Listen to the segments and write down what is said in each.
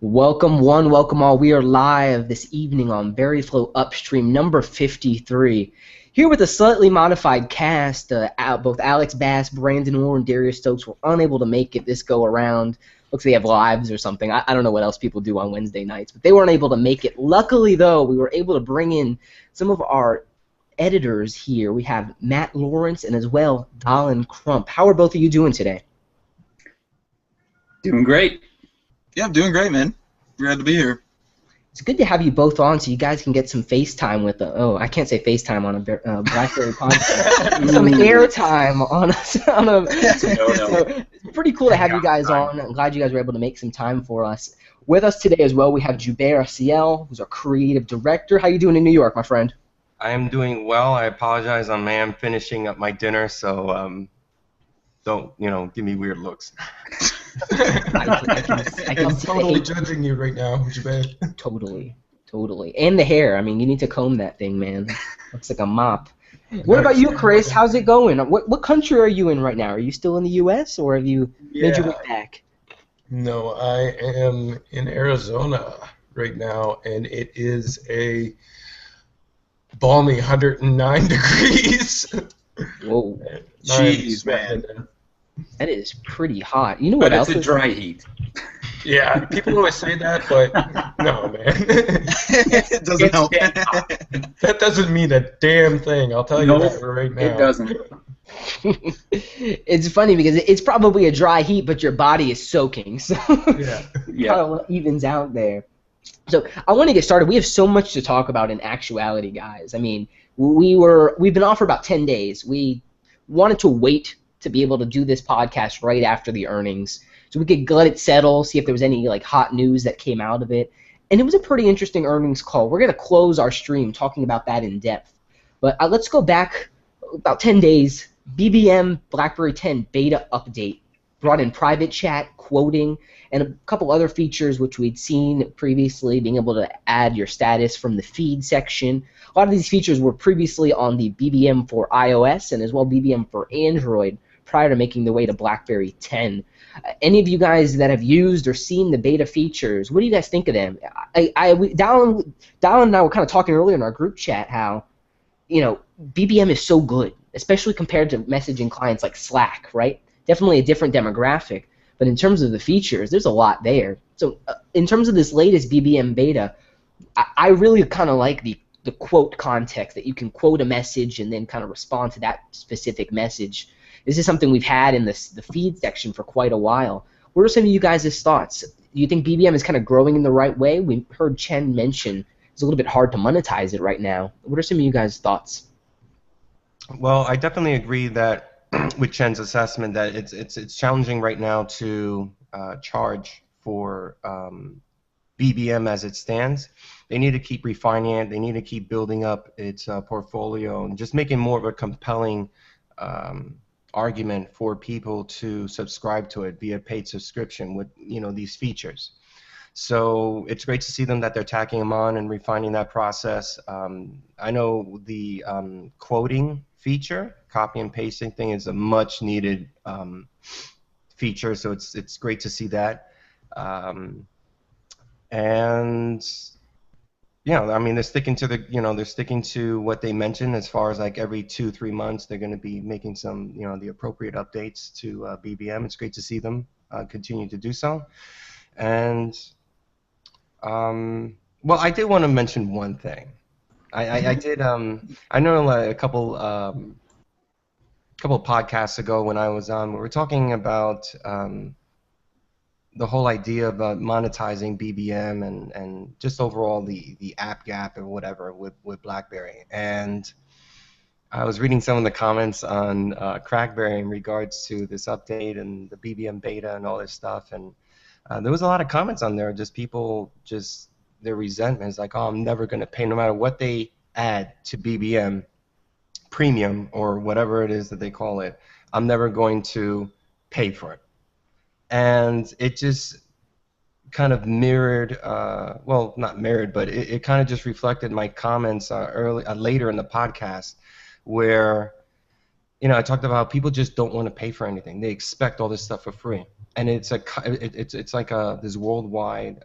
Welcome one, welcome all. We are live this evening on BerryFlow Upstream number 53. Here with a slightly modified cast. Both Alex Bass, Brandon Orr, and Darius Stokes were unable to make it this go around. Looks like they have lives or something. I don't know what else people do on Wednesday nights, but they weren't able to make it. Luckily, though, we were able to bring in some of our editors here. We have Matt Lawrence and as well Dallin Crump. How are both of you doing today? Doing great. Yeah, I'm doing great, man. Glad to be here. It's good to have you both on so you guys can get some FaceTime with I can't say FaceTime on a BlackBerry podcast. Some airtime on a So it's pretty cool to have you guys on. I'm glad you guys were able to make some time for us. With us today as well, we have Jubair Ciel, who's our creative director. How you doing in New York, my friend? I am doing well. I apologize. I am finishing up my dinner, so don't give me weird looks. I'm totally judging you right now, Jubair. Totally. And the hair. I mean, you need to comb that thing, man. Looks like a mop. What about you, Chris? How's it going? What country are you in right now? Are you still in the U.S. or have you made your way back? No, I am in Arizona right now, and it is a balmy 109 degrees. Whoa. Jeez, man. That is pretty hot. You know what else? But it's a dry heat. Yeah, people always say that, but no, man. It doesn't help. That doesn't mean a damn thing. I'll tell you that right now. It doesn't. It's funny because it's probably a dry heat, but your body is soaking, so Yeah. kind of evens out there. So I want to get started. We have so much to talk about in actuality, guys. I mean, we've been off for about 10 days. We wanted to wait to be able to do this podcast right after the earnings, so we could let it settle, see if there was any hot news that came out of it. And it was a pretty interesting earnings call. We're gonna close our stream talking about that in depth. But let's go back about 10 days. BBM BlackBerry 10 beta update brought in private chat, quoting, and a couple other features which we'd seen previously, being able to add your status from the feed section. A lot of these features were previously on the BBM for iOS and as well BBM for Android prior to making their way to BlackBerry 10. Any of you guys that have used or seen the beta features, what do you guys think of them? Dallin and I were kind of talking earlier in our group chat how, BBM is so good, especially compared to messaging clients like Slack, right? Definitely a different demographic, but in terms of the features, there's a lot there. So in terms of this latest BBM beta, I really kind of like the quote context, that you can quote a message and then kind of respond to that specific message. This is something we've had in the feed section for quite a while. What are some of you guys' thoughts? Do you think BBM is kind of growing in the right way? We heard Chen mention it's a little bit hard to monetize it right now. What are some of you guys' thoughts? Well, I definitely agree that with Chen's assessment that it's challenging right now to charge for BBM as it stands. They need to keep refining it. They need to keep building up its portfolio and just making more of a compelling argument for people to subscribe to it via paid subscription with these features. So it's great to see them that they're tacking them on and refining that process. I know the quoting feature, copy and pasting thing, is a much needed feature. So it's great to see that. And I mean, they're sticking to they're sticking to what they mentioned as far as every 2-3 months they're going to be making some the appropriate updates to BBM. It's great to see them continue to do so. And well, I did want to mention one thing. I did I know a couple podcasts ago when I was on, we were talking about the whole idea of monetizing BBM and just overall the app gap or whatever with BlackBerry. And I was reading some of the comments on Crackberry in regards to this update and the BBM beta and all this stuff. And there was a lot of comments on there, just people, their resentment is like, oh, I'm never going to pay, no matter what they add to BBM Premium or whatever it is that they call it, I'm never going to pay for it. And it just kind of mirrored, well, not mirrored, but it kind of just reflected my comments later in the podcast, where I talked about how people just don't want to pay for anything. They expect all this stuff for free, and it's like this worldwide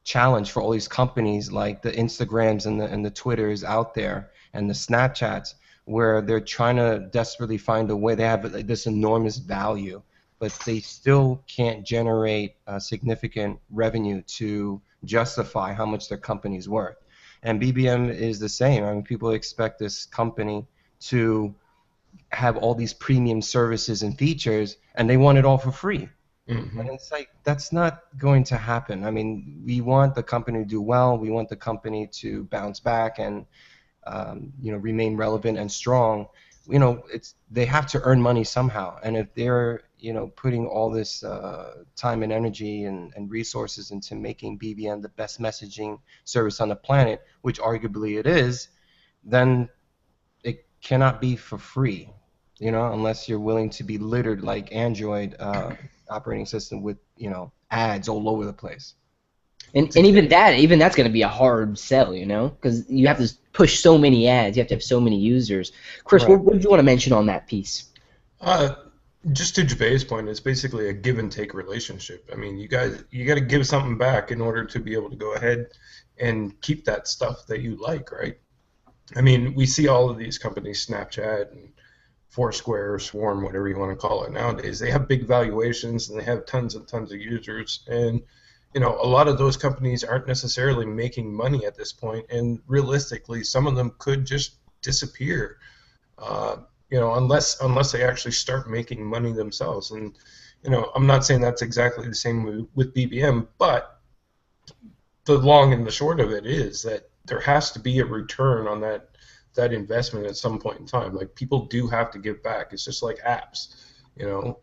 challenge for all these companies, like the Instagrams and the Twitters out there and the Snapchats, where they're trying to desperately find a way. They have this enormous value, but they still can't generate significant revenue to justify how much their company's worth. And BBM is the same. I mean, people expect this company to have all these premium services and features, and they want it all for free. Mm-hmm. And it's like, that's not going to happen. I mean, we want the company to do well. We want the company to bounce back and remain relevant and strong. They have to earn money somehow. And if they're putting all this time and energy and resources into making BBM the best messaging service on the planet, which arguably it is, then it cannot be for free, unless you're willing to be littered like Android operating system with ads all over the place. And even that's going to be a hard sell, because you have to push so many ads. You have to have so many users. Chris, Right. what did you want to mention on that piece? Just to Jabei's point, it's basically a give and take relationship. I mean, you got to give something back in order to be able to go ahead and keep that stuff that you like, right? I mean, we see all of these companies, Snapchat and Foursquare, Swarm, whatever you want to call it nowadays. They have big valuations and they have tons and tons of users, and a lot of those companies aren't necessarily making money at this point, and realistically, some of them could just disappear, unless they actually start making money themselves. And I'm not saying that's exactly the same with BBM, but the long and the short of it is that there has to be a return on that investment at some point in time. Like, people do have to give back. It's just like apps.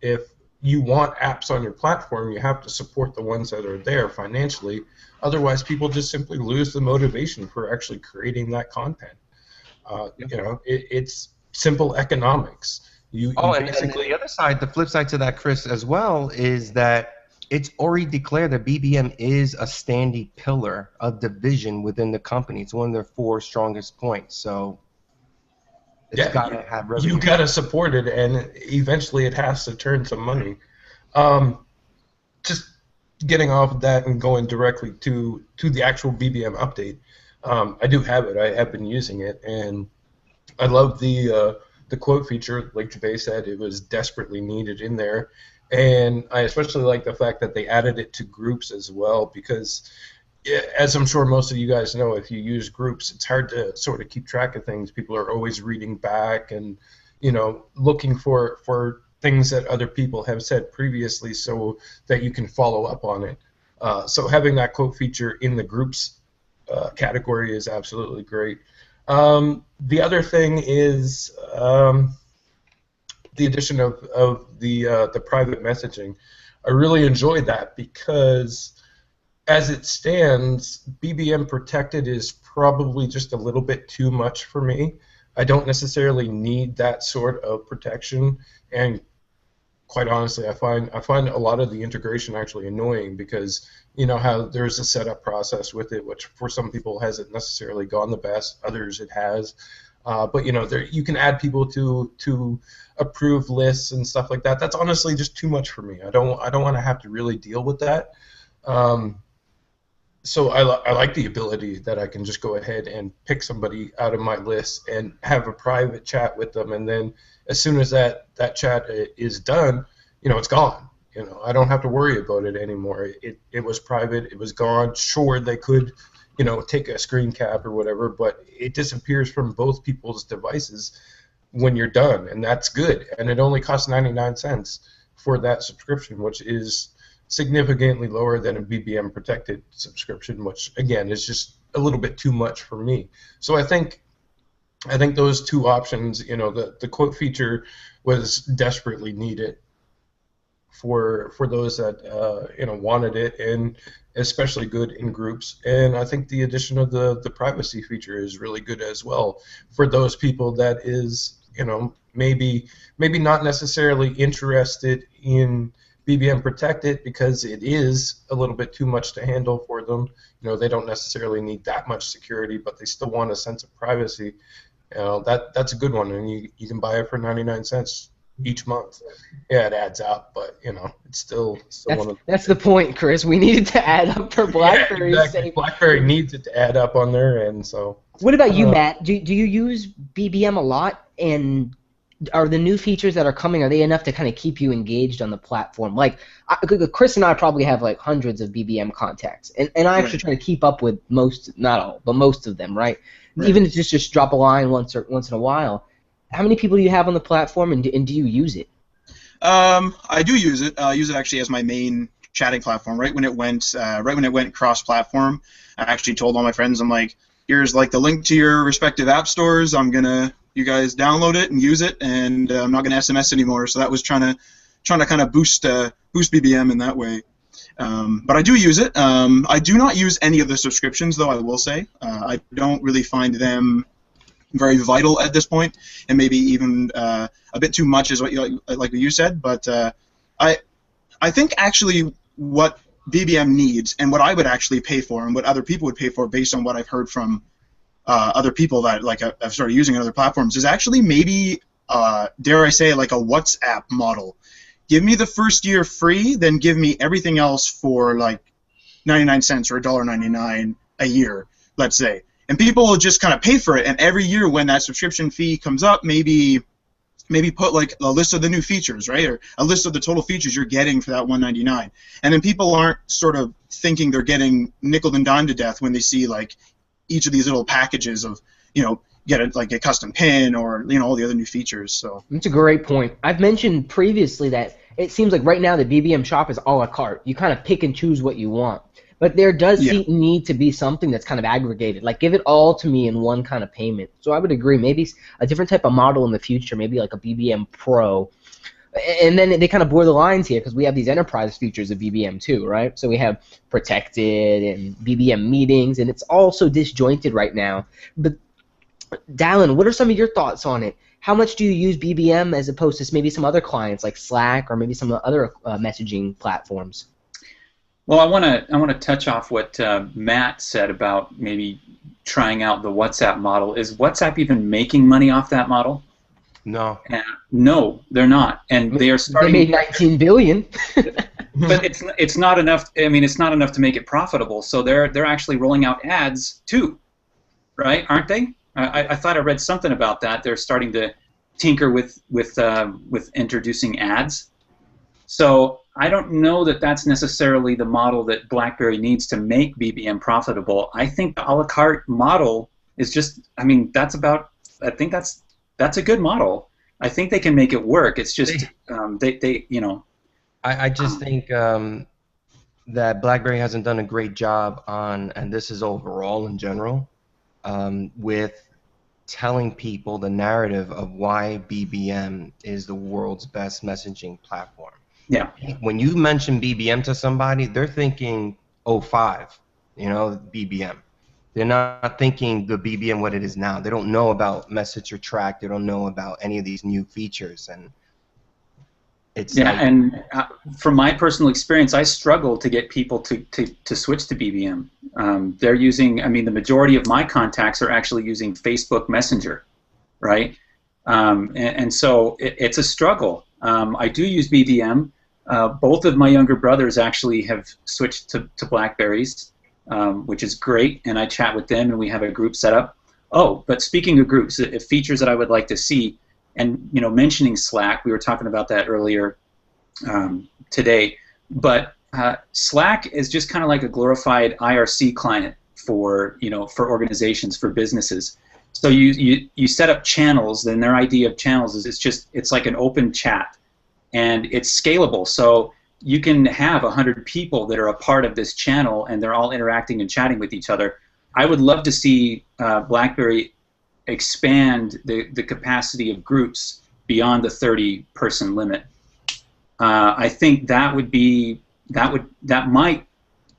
If you want apps on your platform, you have to support the ones that are there financially. Otherwise, people just simply lose the motivation for actually creating that content. It's simple economics. And the other side, the flip side to that, Chris, as well, is that it's already declared that BBM is a standing pillar, a division within the company. It's one of their 4 strongest points. So it's got to have revenue. You got to support it, and eventually it has to turn some money. Just getting off of that and going directly to the actual BBM update. I do have it. I have been using it, and I love the quote feature. Like Jabei said, it was desperately needed in there. And I especially like the fact that they added it to groups as well, because as I'm sure most of you guys know, if you use groups, it's hard to sort of keep track of things. People are always reading back and looking for things that other people have said previously so that you can follow up on it. So having that quote feature in the groups category is absolutely great. The other thing is the addition of the private messaging. I really enjoyed that because, as it stands, BBM protected is probably just a little bit too much for me. I don't necessarily need that sort of protection, and quite honestly, I find a lot of the integration actually annoying, because how there's a setup process with it, which for some people hasn't necessarily gone the best, others it has. But you can add people to approve lists and stuff like that. That's honestly just too much for me. I don't want to have to really deal with that. So I like the ability that I can just go ahead and pick somebody out of my list and have a private chat with them, and then as soon as that chat is done, it's gone. I don't have to worry about it anymore. It was private. It was gone. Sure, they could take a screen cap or whatever, but it disappears from both people's devices when you're done, and that's good. And it only costs 99 cents for that subscription, which is significantly lower than a BBM protected subscription, which again is just a little bit too much for me. So I think those 2 options, the quote feature was desperately needed for those that wanted it, and especially good in groups. And I think the addition of the privacy feature is really good as well for those people that is maybe not necessarily interested in BBM protected because it is a little bit too much to handle for them. They don't necessarily need that much security, but they still want a sense of privacy. You know, that's a good one, and you can buy it for 99 cents each month. Yeah, it adds up, but you know, it's still one of That's the point, Chris. We needed to add up for BlackBerry's yeah, exactly. sake. BlackBerry needs it to add up on their end, so. What about you, Matt? Do you use BBM a lot? And are the new features that are coming, are they enough to kind of keep you engaged on the platform? Like, Chris and I probably have like hundreds of BBM contacts, and I actually try to keep up with most, not all, but most of them, right? Even if it's just drop a line once in a while. How many people do you have on the platform, and do you use it? I do use it. I use it actually as my main chatting platform. Right when it went cross-platform, I actually told all my friends, I'm like, here's like the link to your respective app stores. You guys download it and use it, and I'm not gonna SMS anymore. So that was trying to kind of boost BBM in that way. But I do use it. I do not use any of the subscriptions, though. I will say I don't really find them very vital at this point, and maybe even a bit too much is what you said. But I think actually what BBM needs, and what I would actually pay for, and what other people would pay for, based on what I've heard from other people that I've started using on other platforms, is actually maybe dare I say like a WhatsApp model. Give me the first year free, then give me everything else for like 99 cents or $1.99 a year, let's say. And people will just kind of pay for it, and every year when that subscription fee comes up, maybe put like a list of the new features, right, or a list of the total features you're getting for that $1.99. And then people aren't sort of thinking they're getting nickel and dime to death when they see like each of these little packages of, get a custom pin or all the other new features. So that's a great point. I've mentioned previously that it seems like right now the BBM shop is a la carte. You kind of pick and choose what you want. But there does need to be something that's kind of aggregated. Like, give it all to me in one kind of payment. So I would agree. Maybe a different type of model in the future, maybe like a BBM Pro. And then they kind of blur the lines here because we have these enterprise features of BBM too, right? So we have protected and BBM meetings, and it's all so disjointed right now. But Dallin, what are some of your thoughts on it? How much do you use BBM as opposed to maybe some other clients like Slack or maybe some other messaging platforms? Well, I want to touch off what Matt said about maybe trying out the WhatsApp model. Is WhatsApp even making money off that model? No. No, they're not, and they are starting. They made $19 billion. But it's not enough. I mean, it's not enough to make it profitable. So they're actually rolling out ads too, right? Aren't they? I thought I read something about that. They're starting to tinker with introducing ads. So I don't know that that's necessarily the model that BlackBerry needs to make BBM profitable. I think the a la carte model is just, I mean, I think that's a good model. I think they can make it work. It's just, I just think that BlackBerry hasn't done a great job on, and this is overall in general, with telling people the narrative of why BBM is the world's best messaging platform. Yeah. When you mention BBM to somebody, they're thinking 05, BBM. They're not thinking the BBM what it is now. They don't know about message or track. They don't know about any of these new features, and it's and from my personal experience, I struggle to get people to switch to BBM. They're using, I mean, the majority of my contacts are actually using Facebook Messenger, right? And so it's a struggle. I do use BBM. Both of my younger brothers actually have switched to BlackBerries, which is great, and I chat with them, and we have a group set up. Oh, but speaking of groups, features that I would like to see, and mentioning Slack, we were talking about that earlier today, but Slack is just kind of like a glorified IRC client for organizations, for businesses. So you set up channels, and their idea of channels is it's like an open chat, and it's scalable. So you can have 100 people that are a part of this channel, and they're all interacting and chatting with each other. I would love to see BlackBerry expand the capacity of groups beyond the 30-person limit. I think that might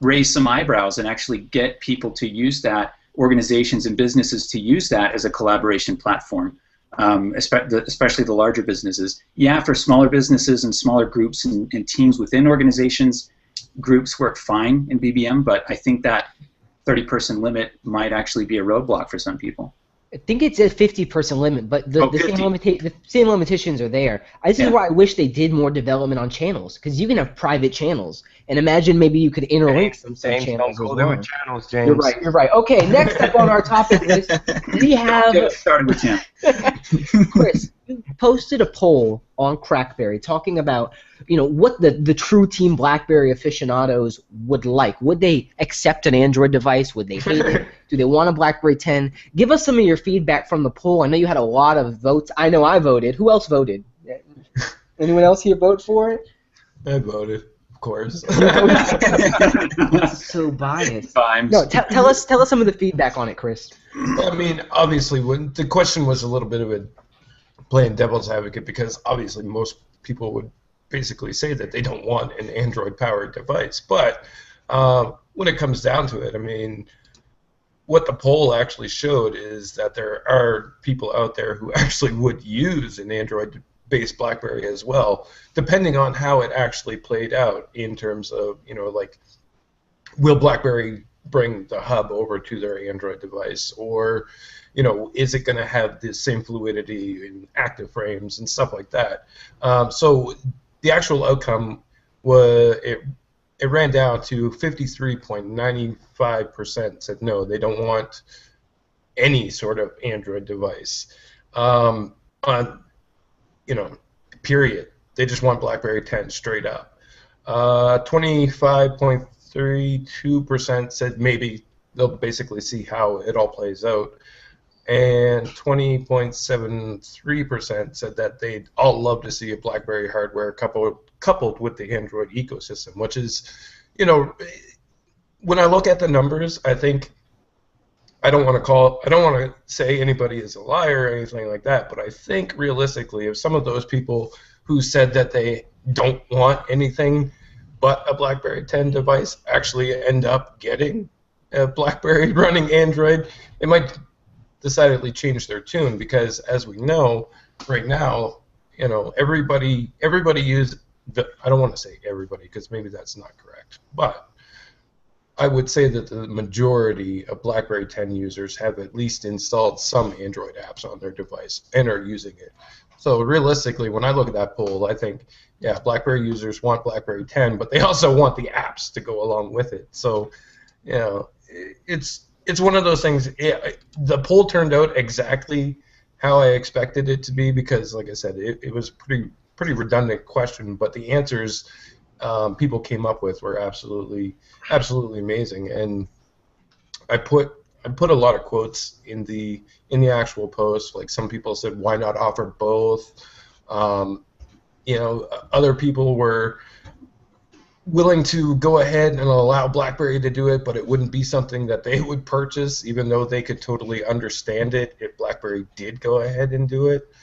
raise some eyebrows and actually get people to use that, organizations and businesses to use that as a collaboration platform, especially the larger businesses. Yeah, for smaller businesses and smaller groups and teams within organizations, groups work fine in BBM, but I think that 30-person limit might actually be a roadblock for some people. I think it's a 50-person limit, but the 50. the same limitations are there. This is Yeah. why I wish they did more development on channels, because you can have private channels, and imagine maybe you could interlink some James, don't channels as go there with well. channels, You're James. right. You're right. Okay, next up on our topic list, we have Don't get us started with him. Chris. You posted a poll on Crackberry talking about, what the true Team BlackBerry aficionados would like. Would they accept an Android device? Would they hate it? Do they want a BlackBerry 10? Give us some of your feedback from the poll. I know you had a lot of votes. I know I voted. Who else voted? Anyone else here vote for it? I voted, of course. So biased. Times. No, tell us some of the feedback on it, Chris. I mean, obviously, when the question was a little bit of a playing devil's advocate, because obviously most people would basically say that they don't want an Android-powered device. But when it comes down to it, I mean, what the poll actually showed is that there are people out there who actually would use an Android-based BlackBerry as well, depending on how it actually played out in terms of, like, will BlackBerry bring the hub over to their Android device, or is it going to have the same fluidity in active frames and stuff like that? So the actual outcome was it ran down to 53.95% said no, they don't want any sort of Android device. Period. They just want BlackBerry 10 straight up. 25.32% said maybe they'll basically see how it all plays out. And 20.73% said that they'd all love to see a BlackBerry hardware coupled with the Android ecosystem, which is, when I look at the numbers, I think I don't want to say anybody is a liar or anything like that, but I think realistically, if some of those people who said that they don't want anything but a BlackBerry 10 device actually end up getting a BlackBerry running Android, it might decidedly change their tune, because as we know right now, everybody use I don't want to say everybody because maybe that's not correct, but I would say that the majority of BlackBerry 10 users have at least installed some Android apps on their device and are using it. So realistically, when I look at that poll, I think, yeah, BlackBerry users want BlackBerry 10, but they also want the apps to go along with it. So, it's one of those things. The poll turned out exactly how I expected it to be, because, like I said, it was pretty redundant question, but the answers people came up with were absolutely amazing. And I put a lot of quotes in the actual post. Like, some people said, why not offer both? Other people were willing to go ahead and allow BlackBerry to do it, but it wouldn't be something that they would purchase, even though they could totally understand it if BlackBerry did go ahead and do it.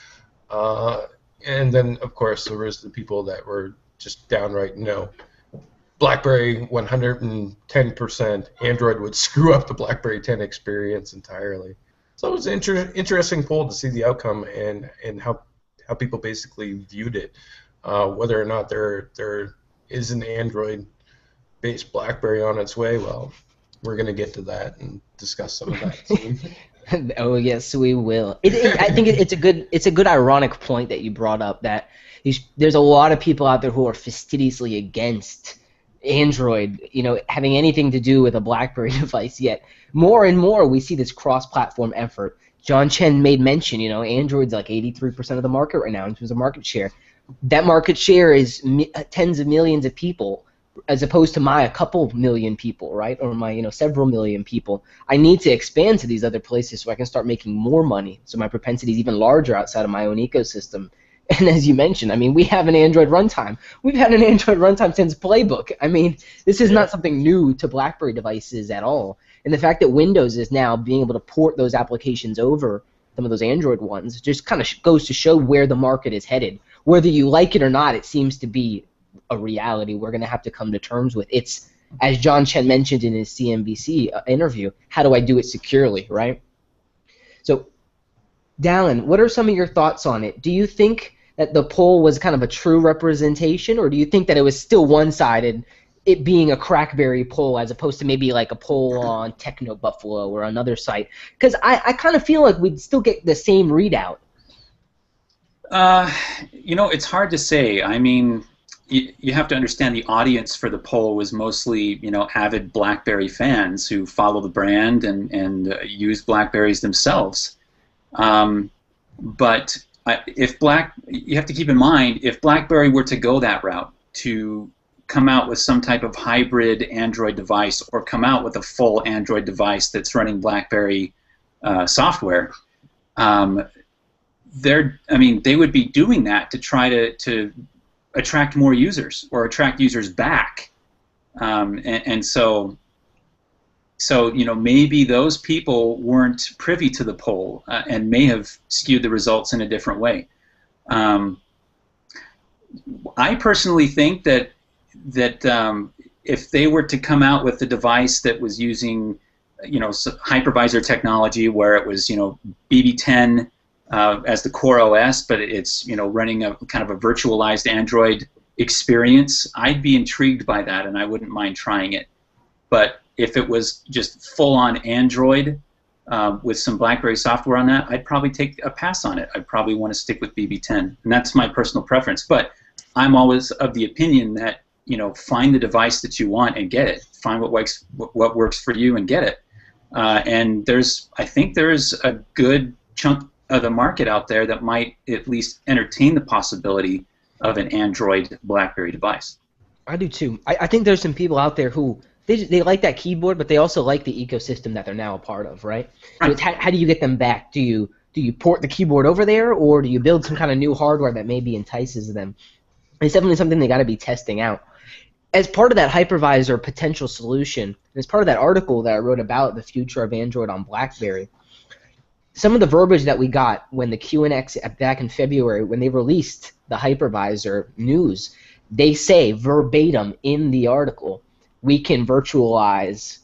And then, of course, there was the people that were just downright no. BlackBerry 110%, Android would screw up the BlackBerry 10 experience entirely. So it was an interesting poll to see the outcome and how people basically viewed it, whether or not there is an Android-based BlackBerry on its way. Well, we're going to get to that and discuss some of that soon. Oh yes, we will. I think it's a good ironic point that you brought up, that there's a lot of people out there who are fastidiously against Android, having anything to do with a BlackBerry device. Yet more and more we see this cross-platform effort. John Chen made mention, Android's like 83% of the market right now in terms of market share. That market share is tens of millions of people, as opposed to my a couple million people, right? Or my several million people. I need to expand to these other places so I can start making more money, so my propensity is even larger outside of my own ecosystem. And as you mentioned, I mean, we have an Android runtime. We've had an Android runtime since Playbook. I mean, this is not something new to BlackBerry devices at all. And the fact that Windows is now being able to port those applications over, some of those Android ones, just kind of goes to show where the market is headed. Whether you like it or not, it seems to be a reality we're going to have to come to terms with. It's, as John Chen mentioned in his CNBC interview, how do I do it securely, right? So, Dallin, what are some of your thoughts on it? Do you think that the poll was kind of a true representation, or do you think that it was still one-sided? it being a crackberry poll as opposed to maybe like a poll on Techno Buffalo or another site? Because I kind of feel like we'd still get the same readout. It's hard to say. I mean, you have to understand the audience for the poll was mostly, avid BlackBerry fans who follow the brand and use BlackBerries themselves. But you have to keep in mind, if BlackBerry were to go that route, to come out with some type of hybrid Android device or come out with a full Android device that's running BlackBerry software, they would be doing that to try to attract more users or attract users back, so maybe those people weren't privy to the poll and may have skewed the results in a different way. I personally think that if they were to come out with a device that was using hypervisor technology, where it was BB10 as the core OS, but it's running a kind of a virtualized Android experience, I'd be intrigued by that and I wouldn't mind trying it. But if it was just full-on Android with some BlackBerry software on that, I'd probably take a pass on it. I'd probably want to stick with BB10, and that's my personal preference. But I'm always of the opinion that find the device that you want and get it. Find what works for you and get it. And I think there's a good chunk of the market out there that might at least entertain the possibility of an Android BlackBerry device. I do too. I think there's some people out there who they like that keyboard, but they also like the ecosystem that they're now a part of, right? So it's how do you get them back? Do you port the keyboard over there, or do you build some kind of new hardware that maybe entices them? It's definitely something they got to be testing out. As part of that hypervisor potential solution, as part of that article that I wrote about the future of Android on BlackBerry, some of the verbiage that we got when the QNX back in February, when they released the hypervisor news, they say verbatim in the article, we can virtualize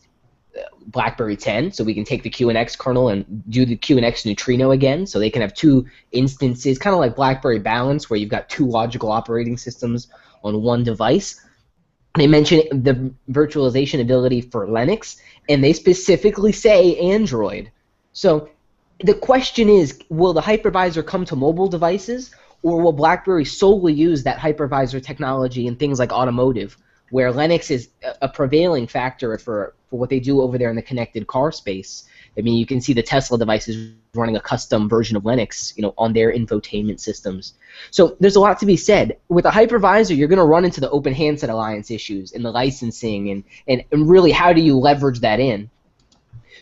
BlackBerry 10, so we can take the QNX kernel and do the QNX neutrino again, so they can have two instances, kind of like BlackBerry Balance, where you've got two logical operating systems on one device. They mention the virtualization ability for Linux, and they specifically say Android. So the question is, will the hypervisor come to mobile devices, or will BlackBerry solely use that hypervisor technology in things like automotive, where Linux is a prevailing factor for what they do over there in the connected car space? I mean, you can see the Tesla devices running a custom version of Linux, on their infotainment systems. So there's a lot to be said. With a hypervisor, you're going to run into the Open Handset Alliance issues and the licensing and really how do you leverage that in.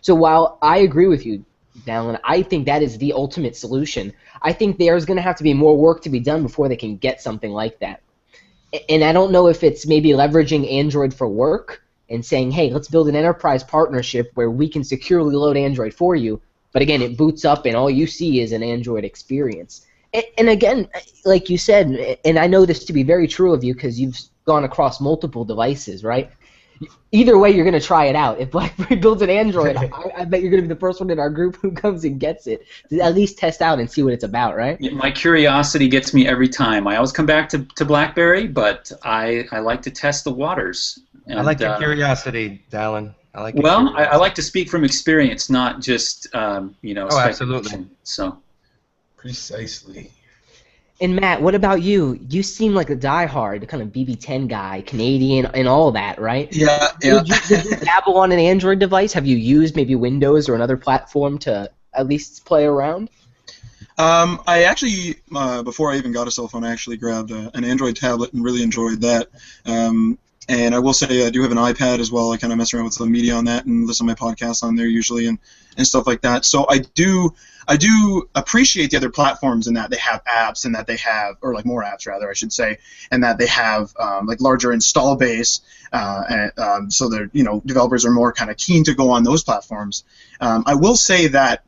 So while I agree with you, Dallin, I think that is the ultimate solution. I think there's going to have to be more work to be done before they can get something like that. And I don't know if it's maybe leveraging Android for work and saying, hey, let's build an enterprise partnership where we can securely load Android for you, but again, it boots up and all you see is an Android experience. And again, like you said, and I know this to be very true of you because you've gone across multiple devices, right? Either way, you're going to try it out. If BlackBerry builds an Android, I bet you're going to be the first one in our group who comes and gets it to at least test out and see what it's about, right? Yeah, my curiosity gets me every time. I always come back to BlackBerry, but I like to test the waters. And, I like your curiosity, Dallin. I like. I like to speak from experience, not just Oh, absolutely. So. Precisely. And Matt, what about you? You seem like a diehard kind of BB10 guy, Canadian, and all that, right? Yeah. Did you dabble on an Android device? Have you used maybe Windows or another platform to at least play around? I actually, before I even got a cell phone, I actually grabbed an Android tablet and really enjoyed that. And I will say I do have an iPad as well. I kind of mess around with some media on that and listen to my podcasts on there usually and stuff like that. So I do appreciate the other platforms in that they have apps and that they have, or like more apps rather, I should say, and that they have like larger install base, so that developers are more kind of keen to go on those platforms. I will say that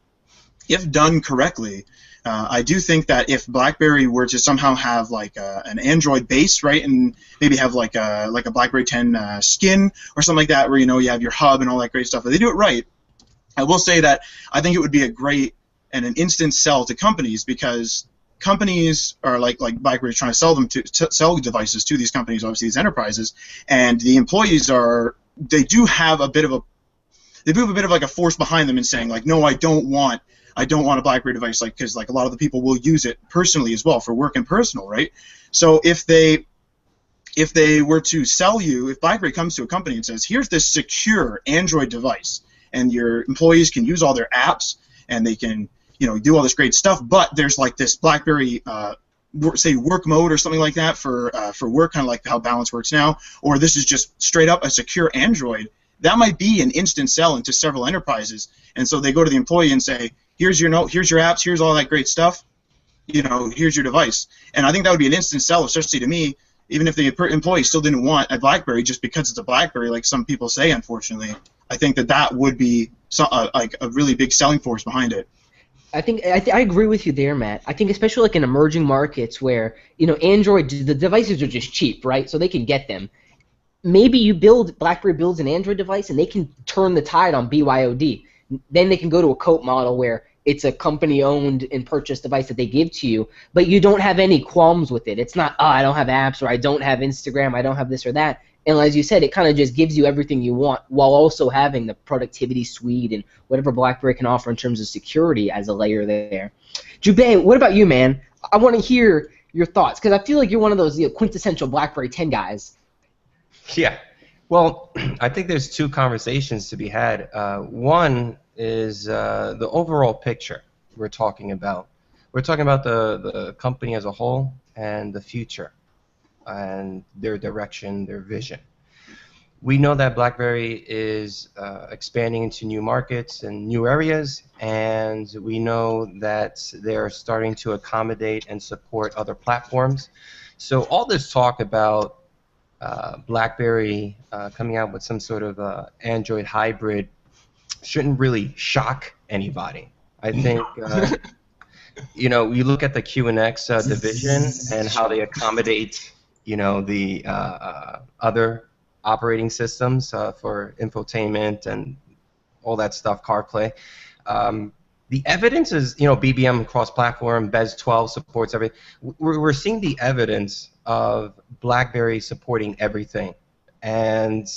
if done correctly, I do think that if BlackBerry were to somehow have like an Android base, right, and maybe have like a BlackBerry 10 skin or something like that, where you have your hub and all that great stuff, if they do it right, I will say that I think it would be a great and an instant sell to companies, because companies are like BlackBerry is trying to sell devices to these companies, obviously these enterprises, and the employees do have a bit of like a force behind them in saying like, no, I don't want a BlackBerry device, like, because like a lot of the people will use it personally as well for work and personal, right? So if they were to sell you, if BlackBerry comes to a company and says, here's this secure Android device, and your employees can use all their apps and they can, do all this great stuff, but there's like this BlackBerry, say work mode or something like that for work, kind of like how Balance works now, or this is just straight up a secure Android, that might be an instant sell into several enterprises. And so they go to the employee and say, here's your apps, here's all that great stuff, here's your device. And I think that would be an instant sell, especially to me, even if the employee still didn't want a BlackBerry just because it's a BlackBerry, like some people say, unfortunately. I think that would be like a really big selling force behind it. I agree with you there, Matt. I think especially like in emerging markets where Android, the devices are just cheap, right? So they can get them. Maybe BlackBerry builds an Android device and they can turn the tide on BYOD. Then they can go to a coat model where it's a company-owned and purchased device that they give to you, but you don't have any qualms with it. It's not, I don't have apps, or I don't have Instagram, I don't have this or that. And as you said, it kind of just gives you everything you want while also having the productivity suite and whatever BlackBerry can offer in terms of security as a layer there. Jubei, what about you, man? I want to hear your thoughts, because I feel like you're one of those quintessential BlackBerry 10 guys. Yeah. Well, I think there's two conversations to be had. One is the overall picture we're talking about. We're talking about the company as a whole and the future and their direction, their vision. We know that BlackBerry is expanding into new markets and new areas, and we know that they're starting to accommodate and support other platforms. So all this talk about BlackBerry coming out with some sort of Android hybrid shouldn't really shock anybody. I think you look at the QNX division and how they accommodate the other operating systems for infotainment and all that stuff, CarPlay. The evidence is, BBM cross-platform, BES 12 supports everything. We're seeing the evidence of BlackBerry supporting everything, and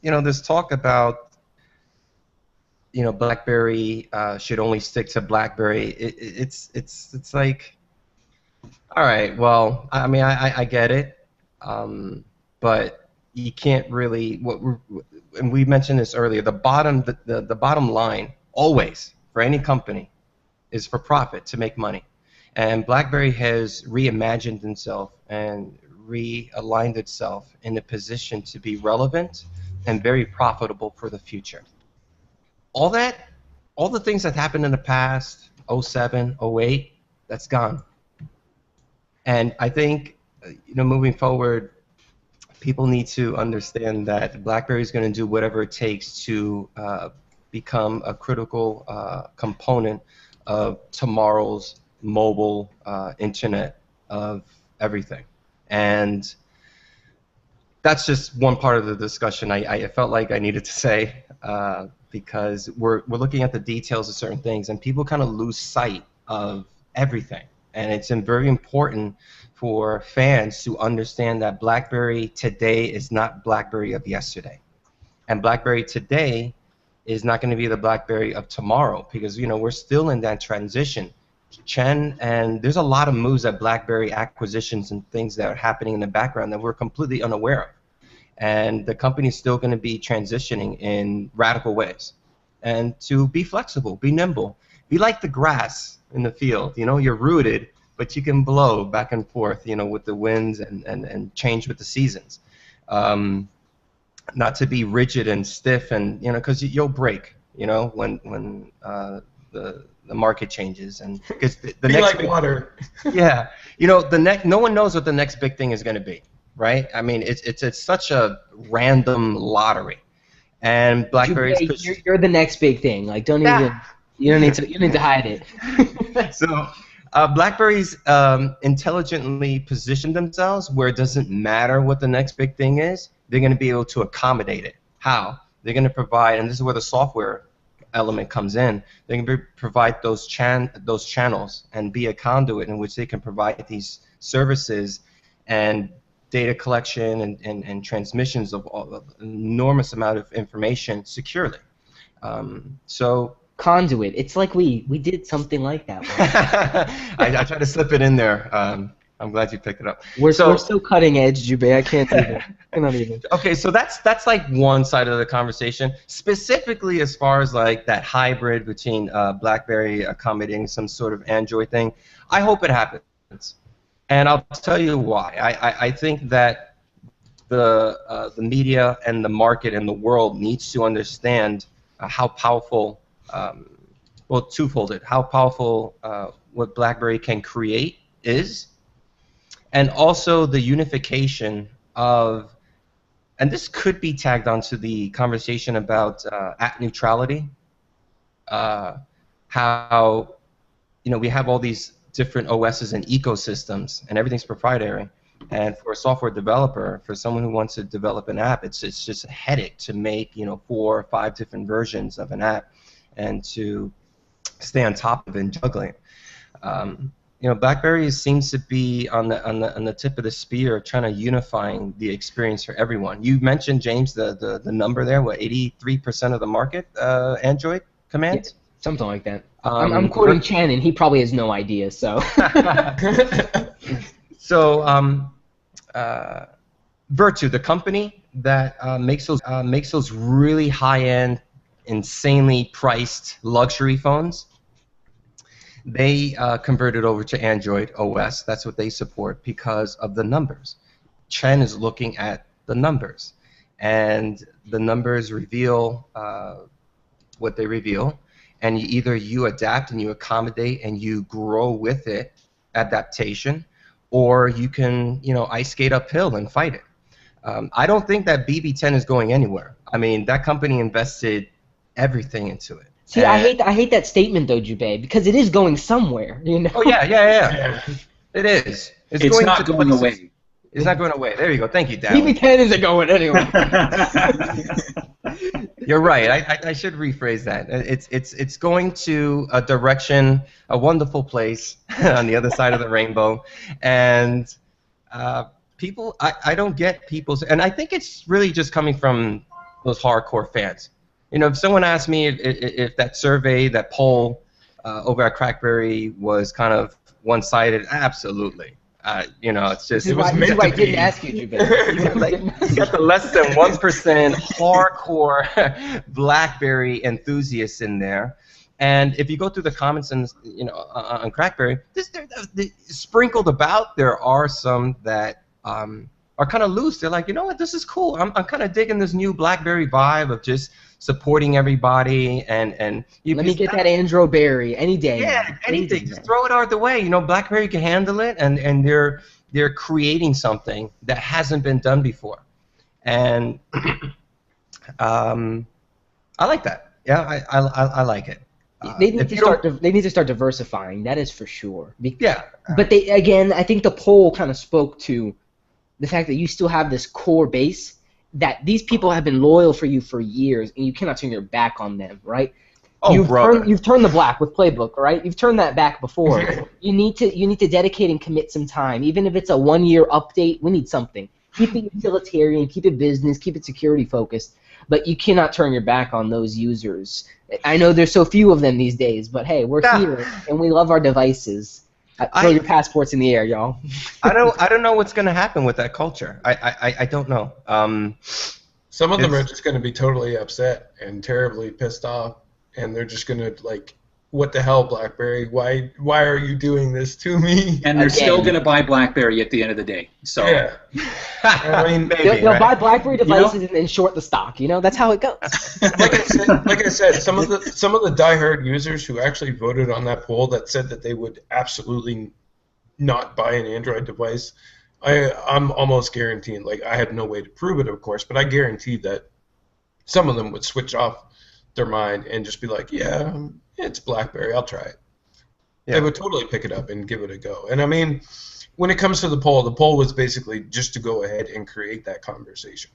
this talk about BlackBerry should only stick to BlackBerry. It's like, all right, well, I mean, I get it, but you can't really. And we mentioned this earlier. The bottom line always for any company is for profit, to make money. And BlackBerry has reimagined itself and realigned itself in a position to be relevant and very profitable for the future. All the things that happened in the past, 07, 08, that's gone. And I think, moving forward, people need to understand that BlackBerry is going to do whatever it takes to become a critical component of tomorrow's mobile internet of everything. And that's just one part of the discussion I felt like I needed to say, because we're looking at the details of certain things, and people kind of lose sight of everything. And it's very important for fans to understand that BlackBerry today is not BlackBerry of yesterday. And BlackBerry today is not going to be the BlackBerry of tomorrow, because we're still in that transition. And there's a lot of moves at BlackBerry, acquisitions and things that are happening in the background that we're completely unaware of. And the company's still going to be transitioning in radical ways. And to be flexible, be nimble, be like the grass in the field. You're rooted, but you can blow back and forth, with the winds and change with the seasons. Not to be rigid and stiff, and because you'll break, when the market changes, and because the next like water. Yeah, no one knows what the next big thing is going to be, right? I mean, it's such a random lottery, and BlackBerry's you're the next big thing. Like, you don't need to hide it. So BlackBerry's intelligently positioned themselves where it doesn't matter what the next big thing is. They're going to be able to accommodate it. How? They're going to provide, and this is where the software element comes in, they can provide those channels and be a conduit in which they can provide these services and data collection and transmissions of an enormous amount of information securely. So Conduit. It's like we did something like that. I tried to slip it in there. I'm glad you picked it up. We're so cutting edge, Jubei. I can't even. I cannot even. Okay, so that's like one side of the conversation. Specifically, as far as like that hybrid between BlackBerry accommodating some sort of Android thing, I hope it happens, and I'll tell you why. I think that the media and the market and the world needs to understand how powerful, well, twofolded, how powerful what BlackBerry can create is, and also the unification of, and this could be tagged onto the conversation about app neutrality, how, you know, we have all these different OSs and ecosystems, and everything's proprietary. And for a software developer, for someone who wants to develop an app, it's just a headache to make, you know, 4 or 5 different versions of an app, and to stay on top of it and juggling. You know, BlackBerry seems to be on the tip of the spear, trying to unifying the experience for everyone. You mentioned, James, the number there. What, 83% of the market Android commands? Yeah, something like that. I'm quoting Chen, and he probably has no idea. So. So, Virtu, the company that makes those really high-end, insanely priced luxury phones, they converted over to Android OS. That's what they support because of the numbers. Chen is looking at the numbers, and the numbers reveal what they reveal, and either you adapt and you accommodate and you grow with it, adaptation, or you can, you know, ice skate uphill and fight it. I don't think that BB10 is going anywhere. I mean, that company invested everything into it. See, I hate that statement though, Jubei, because it is going somewhere, you know. Oh yeah. It is. It's not going away. It's not going away. There you go. Thank you, Dan. BB10 isn't going anywhere. You're right. I should rephrase that. It's going to a direction, a wonderful place on the other side of the rainbow, and people. I don't get people's, and I think it's really just coming from those hardcore fans. You know, if someone asked me if that survey, that poll over at Crackberry was kind of one-sided, absolutely. You know, it's just. This is why I didn't ask you, Jubei. You got the less than 1% hardcore BlackBerry enthusiasts in there, and if you go through the comments and, you know, on Crackberry, sprinkled about, there are some that are kind of loose. They're like, you know what, this is cool. I'm kind of digging this new BlackBerry vibe of just supporting everybody, and you let me get that Android Berry any day. Yeah, anything. Just throw it out the way. You know, BlackBerry can handle it, and they're creating something that hasn't been done before, and I like that. Yeah, I like it. They need to start diversifying. That is for sure. Yeah. But I think the poll kind of spoke to the fact that you still have this core base, that these people have been loyal for you for years, and you cannot turn your back on them, right? Oh, you've turned the black with Playbook, right? You've turned that back before. you need to dedicate and commit some time, even if it's a 1-year update. We need something. Keep it utilitarian, keep it business, keep it security focused, but you cannot turn your back on those users. I know there's so few of them these days, but hey, we're here and we love our devices. Throw your passports in the air, y'all. I don't know what's going to happen with that culture. I don't know. Some of them are just going to be totally upset and terribly pissed off, and they're just going to, like, what the hell, BlackBerry? Why are you doing this to me? And they're still going to buy BlackBerry at the end of the day. So yeah. I mean, maybe, they'll buy BlackBerry devices and then short the stock. You know, that's how it goes. Like I said, some of the diehard users who actually voted on that poll that said that they would absolutely not buy an Android device, I'm almost guaranteeing. Like, I have no way to prove it, of course, but I guarantee that some of them would switch off their mind and just be like, yeah, it's BlackBerry, I'll try it. Yeah. They would totally pick it up and give it a go. And I mean, when it comes to the poll was basically just to go ahead and create that conversation.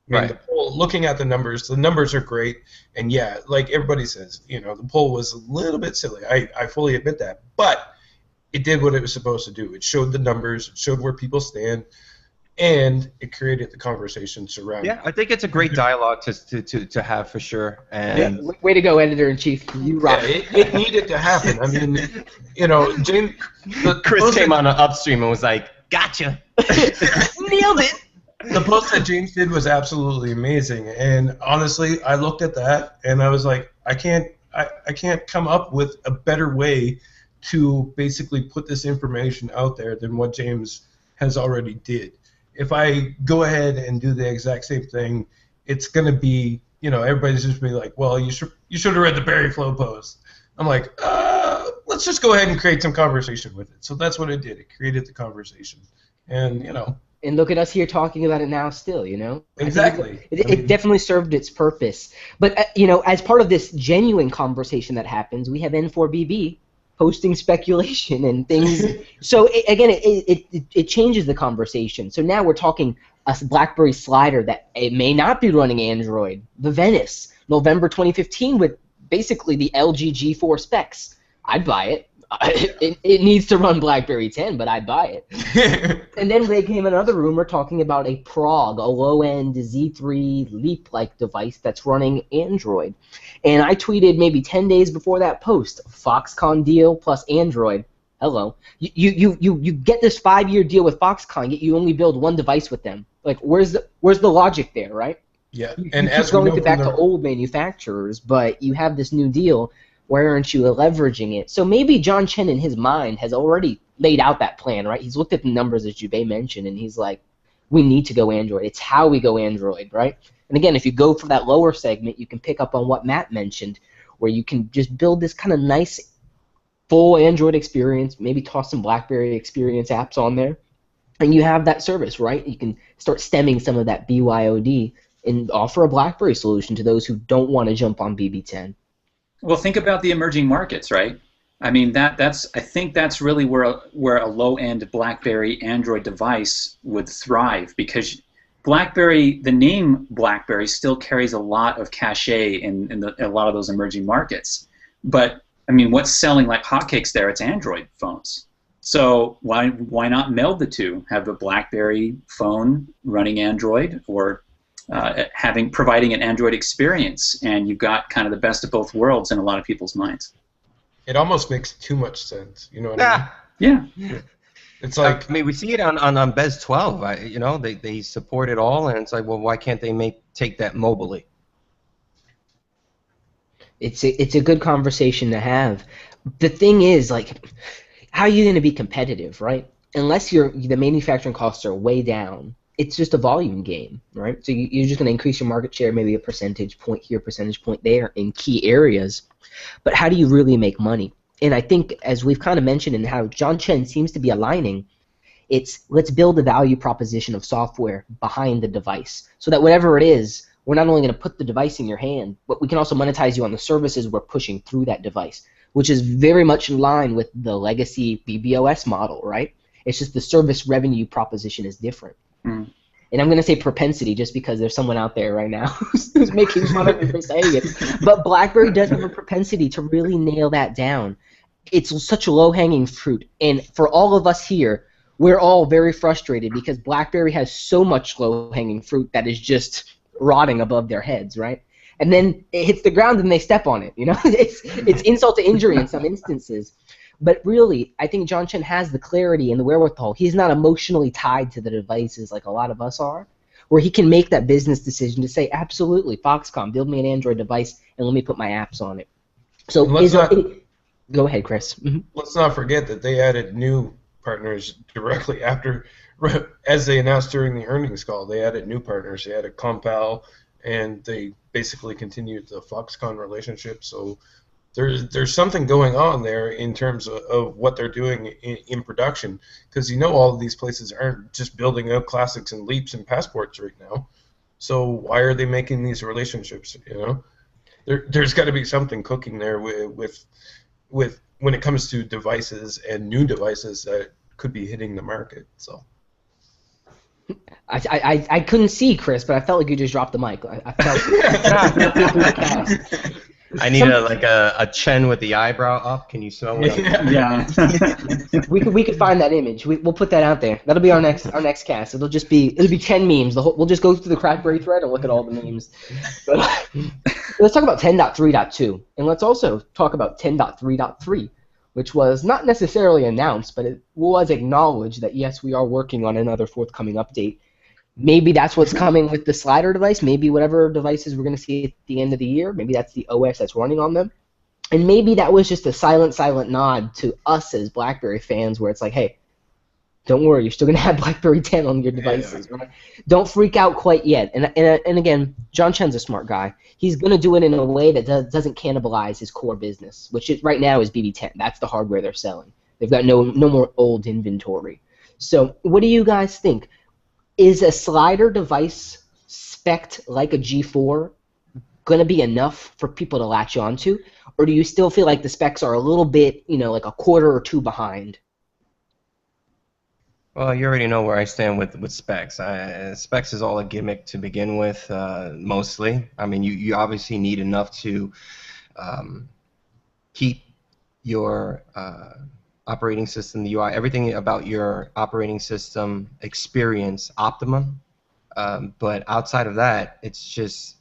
I mean, Right. the poll, looking at the numbers are great, and yeah, like everybody says, you know, the poll was a little bit silly. I fully admit that, but it did what it was supposed to do. It showed the numbers, it showed where people stand, and it created the conversation surrounding Yeah, I it. think it's a great dialogue to have for sure. Yeah, And Way to go, editor in chief. You yeah, rock. it needed to happen. I mean, you know, James, the Chris post came that, on an Upstream and was like, "Gotcha." Nailed it. the post that James did was absolutely amazing. And honestly, I looked at that and I was like, I can't come up with a better way to basically put this information out there than what James has already did. If I go ahead and do the exact same thing, it's going to be, you know, everybody's just be like, well, you should have read the BerryFlow post. I'm like, let's just go ahead and create some conversation with it. So that's what it did. It created the conversation. And, you know, And look at us here talking about it now still, you know? I think exactly. it definitely served its purpose. But, you know, as part of this genuine conversation that happens, we have N4BB posting speculation and things. So, it changes the conversation. So now we're talking a BlackBerry slider that it may not be running Android. The Venice, November 2015 with basically the LG G4 specs. I'd buy it. It needs to run BlackBerry 10, but I'd buy it. And then there came another rumor talking about a Prog, a low-end Z3 Leap-like device that's running Android. And I tweeted maybe 10 days before that post, Foxconn deal plus Android. Hello. You get this 5-year deal with Foxconn, yet you only build one device with them. Like, where's the logic there, right? Yeah, You and keep as we going know back from to old manufacturers, but you have this new deal. Why aren't you leveraging it? So maybe John Chen in his mind has already laid out that plan, right? He's looked at the numbers as Jubei mentioned, and he's like, we need to go Android. It's how we go Android, right? And again, if you go for that lower segment, you can pick up on what Matt mentioned, where you can just build this kind of nice full Android experience, maybe toss some BlackBerry experience apps on there, and you have that service, right? You can start stemming some of that BYOD and offer a BlackBerry solution to those who don't want to jump on BB10. Well, think about the emerging markets, right? I mean, I think that's really where a low-end BlackBerry Android device would thrive, because BlackBerry, the name BlackBerry, still carries a lot of cachet in a lot of those emerging markets. But I mean, what's selling like hotcakes there? It's Android phones. So why not meld the two? Have a BlackBerry phone running Android, or providing an Android experience, and you've got kind of the best of both worlds in a lot of people's minds. it almost makes too much sense. You know what I mean? Yeah. It's like, I mean, we see it on Bez 12. You know, they support it all, and it's like, well, why can't they take that mobily? It's a good conversation to have. The thing is, like, how are you going to be competitive, right? Unless the manufacturing costs are way down, it's just a volume game, right? So you're just going to increase your market share, maybe a percentage point here, percentage point there in key areas. But how do you really make money? And I think, as we've kind of mentioned, and how John Chen seems to be aligning, it's let's build a value proposition of software behind the device, so that whatever it is, we're not only going to put the device in your hand, but we can also monetize you on the services we're pushing through that device, which is very much in line with the legacy BBOS model, right? It's just the service revenue proposition is different. Mm. And I'm going to say propensity just because there's someone out there right now who's making fun of me for saying it. But BlackBerry does have a propensity to really nail that down. It's such a low-hanging fruit. And for all of us here, we're all very frustrated because BlackBerry has so much low-hanging fruit that is just rotting above their heads, right? And then it hits the ground and they step on it. You know, it's insult to injury in some instances. But really, I think John Chen has the clarity and the wherewithal. He's not emotionally tied to the devices like a lot of us are, where he can make that business decision to say, absolutely, Foxconn, build me an Android device and let me put my apps on it. So go ahead, Chris. Mm-hmm. Let's not forget that they added new partners directly after, as they announced during the earnings call. They added new partners. They added Compal, and they basically continued the Foxconn relationship. So there's something going on there in terms of what they're doing in production, because you know all of these places aren't just building out classics and leaps and passports right now. So why are they making these relationships? You know, there's got to be something cooking there with when it comes to devices and new devices that could be hitting the market. So I couldn't see Chris, but I felt like you just dropped the mic. I felt it. I need a Chen with the eyebrow up. Can you smell what I'm Yeah. We could find that image. We'll put that out there. That'll be our next cast. It'll be 10 memes. We'll just go through the Crackberry thread and look at all the memes. But let's talk about 10.3.2, and let's also talk about 10.3.3, which was not necessarily announced, but it was acknowledged that yes, we are working on another forthcoming update. Maybe that's what's coming with the slider device. Maybe whatever devices we're going to see at the end of the year. Maybe that's the OS that's running on them. And maybe that was just a silent nod to us as BlackBerry fans where it's like, hey, don't worry, you're still going to have BlackBerry 10 on your devices. Yeah. Right? Don't freak out quite yet. And again, John Chen's a smart guy. He's going to do it in a way that doesn't cannibalize his core business, which right now is BB10. That's the hardware they're selling. They've got no more old inventory. So what do you guys think? Is a slider device spec'd like a G4 going to be enough for people to latch onto? Or do you still feel like the specs are a little bit, like a quarter or two behind? Well, you already know where I stand with specs. Specs is all a gimmick to begin with, mostly. I mean, you obviously need enough to keep your operating system, the UI, everything about your operating system experience optimum. But outside of that, it's just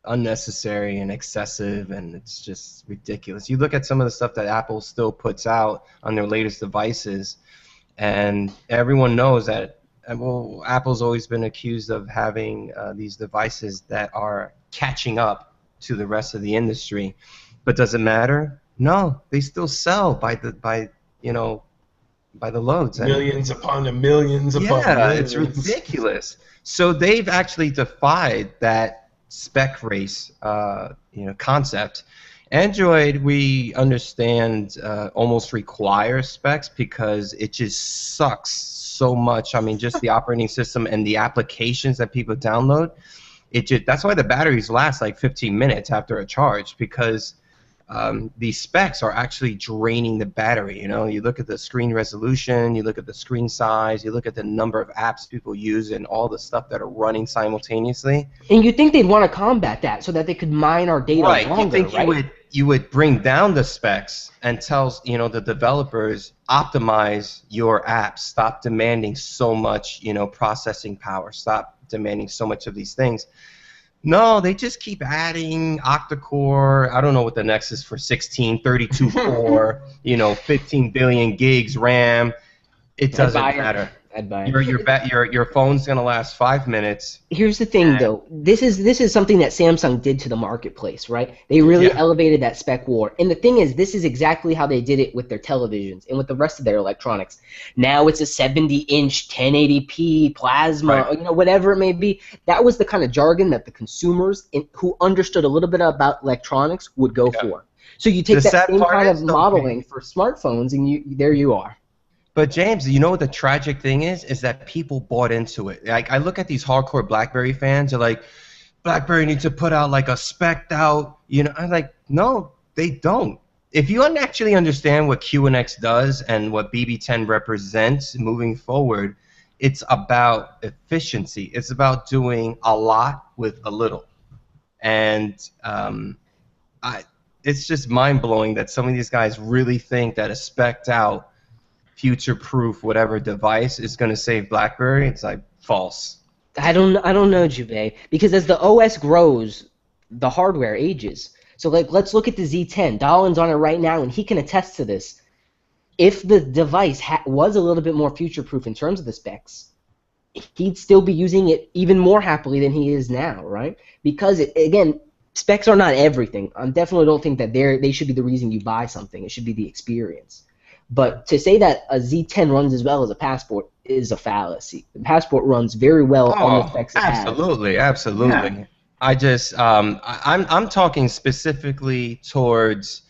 unnecessary and excessive, and it's just ridiculous. You look at some of the stuff that Apple still puts out on their latest devices, and everyone knows that, well, Apple's always been accused of having these devices that are catching up to the rest of the industry. But does it matter? No, they still sell by the loads. Millions upon millions upon millions. Yeah, it's ridiculous. So they've actually defied that spec race, concept. Android, we understand, almost requires specs because it just sucks so much. I mean, just the operating system and the applications that people download. That's why the batteries last like 15 minutes after a charge, because these specs are actually draining the battery. You look at the screen resolution, you look at the screen size, you look at the number of apps people use, and all the stuff that are running simultaneously. And you'd think they'd want to combat that so that they could mine our data longer, you think you would bring down the specs and tell the developers, optimize your apps, stop demanding so much processing power, stop demanding so much of these things. No, they just keep adding octa-core. I don't know what the next is for 16, 32 core, 15 billion gigs RAM. It doesn't matter. I'd buy it. Your phone's gonna last 5 minutes. Here's the thing, though. This is something that Samsung did to the marketplace, right? They really elevated that spec war. And the thing is, this is exactly how they did it with their televisions and with the rest of their electronics. Now it's a 70-inch 1080p plasma, right. Whatever it may be. That was the kind of jargon that the consumers who understood a little bit about electronics would go for. So you take that same kind of modeling for smartphones, and there you are. But James, you know what the tragic thing is that people bought into it. Like, I look at these hardcore BlackBerry fans, they're like, BlackBerry needs to put out like a spec'd out, I'm like, no, they don't. If you actually understand what QNX does and what BB10 represents moving forward, it's about efficiency. It's about doing a lot with a little. And it's just mind-blowing that some of these guys really think that a spec'd out future-proof whatever device is going to save BlackBerry. It's like false. I don't know, Jubei, because as the OS grows, the hardware ages. So let's look at the Z10. Dahlon's on it right now, and he can attest to this. If the device was a little bit more future-proof in terms of the specs, he'd still be using it even more happily than he is now, right? Because again, specs are not everything. I definitely don't think that they should be the reason you buy something. It should be the experience. But to say that a Z10 runs as well as a Passport is a fallacy. The Passport runs very well on the specs it has. Absolutely. Yeah. I just I'm talking specifically towards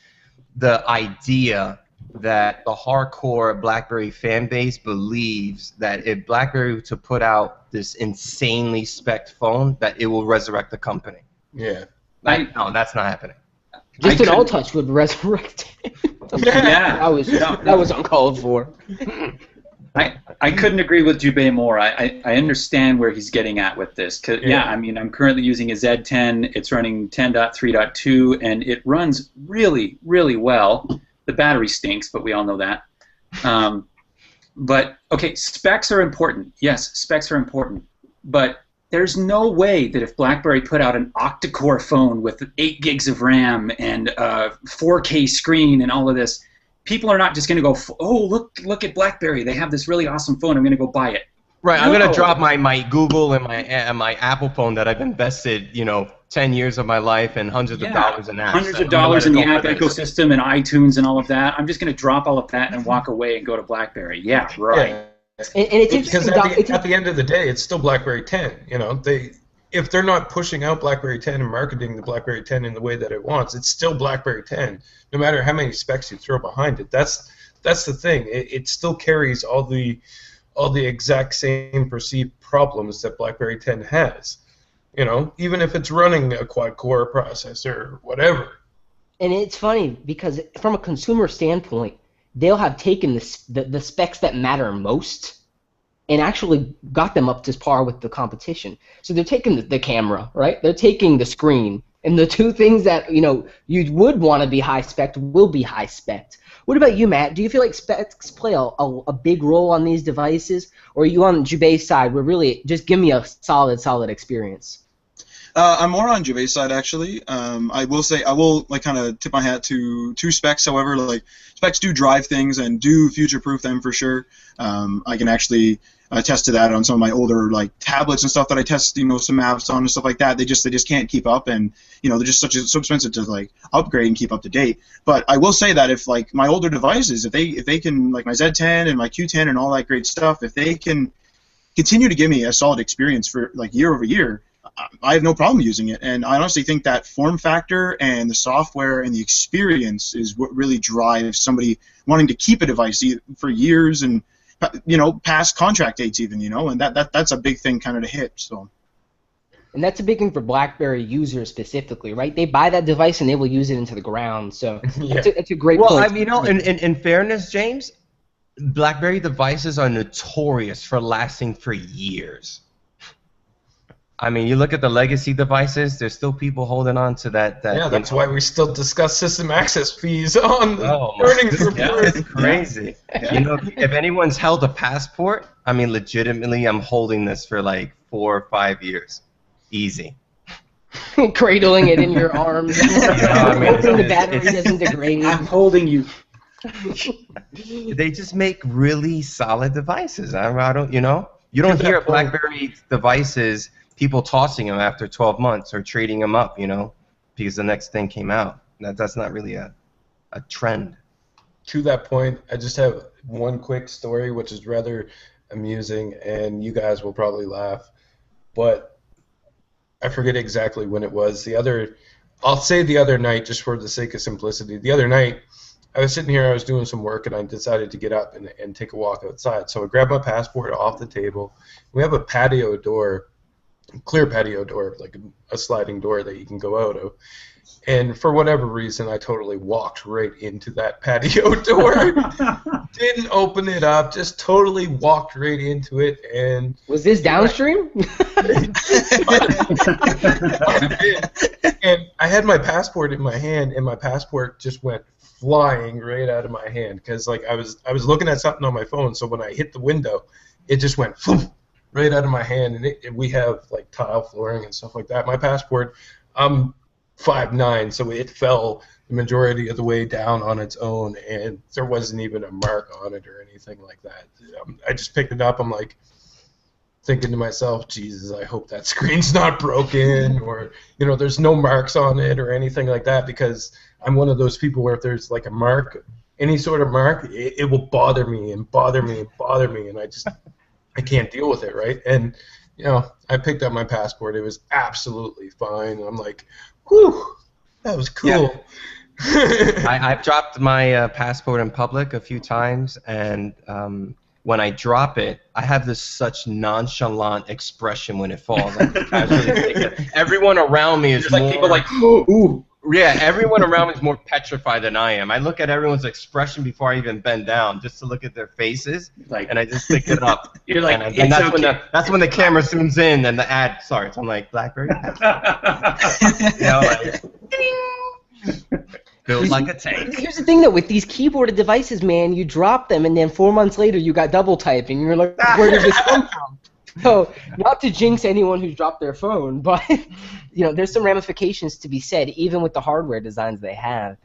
the idea that the hardcore BlackBerry fan base believes that if BlackBerry were to put out this insanely spec'd phone, that it will resurrect the company. Yeah. No, that's not happening. Just an all-touch would resurrect it. Yeah. That was uncalled for. I couldn't agree with Jubei more. I understand where he's getting at with this. 'Cause, yeah, I mean, I'm currently using a Z10. It's running 10.3.2, and it runs really, really well. The battery stinks, but we all know that. But, okay, specs are important. Yes, specs are important. But there's no way that if BlackBerry put out an octa-core phone with 8 gigs of RAM and a 4K screen and all of this, people are not just going to go, oh, look at BlackBerry. They have this really awesome phone. I'm going to go buy it. Right, No. I'm gonna drop my Google and my Apple phone that I've invested, 10 years of my life and hundreds of dollars in apps. Hundreds I'm of gonna dollars let in it the go app for this. ecosystem and iTunes and all of that. I'm just going to drop all of that and walk away and go to BlackBerry. Yeah, right. Yeah. And it's Because interesting. at the end of the day, it's still BlackBerry 10. If they're not pushing out BlackBerry 10 and marketing the BlackBerry 10 in the way that it wants, it's still BlackBerry 10. No matter how many specs you throw behind it, that's the thing. It still carries all the exact same perceived problems that BlackBerry 10 has. Even if it's running a quad-core processor or whatever. And it's funny because from a consumer standpoint, they'll have taken the specs that matter most and actually got them up to par with the competition. So they're taking the camera, right? They're taking the screen, and the two things that you would want to be high spec will be high spec. What about you, Matt? Do you feel like specs play a big role on these devices, or are you on Jubei's side where really just give me a solid experience? I'm more on Jubei's side, actually. I will say, I will kind of tip my hat to specs. However, specs do drive things and do future-proof them for sure. I can actually attest to that on some of my older tablets and stuff that I test some apps on and stuff like that. They just can't keep up, and they're just so expensive to upgrade and keep up to date. But I will say that if my older devices, if they can my Z10 and my Q10 and all that great stuff, if they can continue to give me a solid experience for year over year, I have no problem using it. And I honestly think that form factor and the software and the experience is what really drives somebody wanting to keep a device for years and past contract dates even, and that's a big thing kind of to hit. So. And that's a big thing for BlackBerry users specifically, right? They buy that device and they will use it into the ground. So Yeah. that's a great point. Well, in fairness, James, BlackBerry devices are notorious for lasting for years. I mean, you look at the legacy devices, there's still people holding on to that. Yeah, that's why we still discuss system access fees on the earnings report. It's crazy. Yeah. If anyone's held a passport, I mean, legitimately, I'm holding this for 4 or 5 years. Easy. Cradling it in your arms. Hoping the battery doesn't degrade. I'm holding you. They just make really solid devices. I don't, you don't hear BlackBerry devices, people tossing them after 12 months or trading them up, because the next thing came out. That's not really a trend. To that point, I just have one quick story, which is rather amusing, and you guys will probably laugh, but I forget exactly when it was. I'll say the other night, just for the sake of simplicity. The other night, I was sitting here, I was doing some work, and I decided to get up and take a walk outside. So I grabbed my passport off the table. We have a patio door, clear patio door, like a sliding door that you can go out of. And for whatever reason, I totally walked right into that patio door. Didn't open it up, just totally walked right into it. And was this downstream? And I had my passport in my hand, and my passport just went flying right out of my hand because I was looking at something on my phone. So when I hit the window, it just went right out of my hand. And we have tile flooring and stuff like that. My passport, I'm 5'9", so it fell the majority of the way down on its own, and there wasn't even a mark on it or anything like that. I just picked it up. I'm thinking to myself, Jesus, I hope that screen's not broken, or there's no marks on it or anything like that, because I'm one of those people where if there's a mark, any sort of mark, it will bother me and bother me and bother me, and I can't deal with it, right? And I picked up my passport. It was absolutely fine. I'm like, whew, that was cool. Yeah. I've dropped my passport in public a few times, and when I drop it, I have this such nonchalant expression when it falls. I casually take it. Everyone around me is more... people ooh. Yeah, everyone around me is more petrified than I am. I look at everyone's expression before I even bend down, just to look at their faces, Like, and I just pick it up. you're like, And it's that's okay. that's when the camera zooms in and the ad starts. I'm like, BlackBerry, you know, like, built like a tank. Here's the thing, though, with these keyboarded devices, man, you drop them, and then 4 months later, you got double typing. You're like, where did this come from? So, not to jinx anyone who's dropped their phone, but there's some ramifications to be said, even with the hardware designs they have.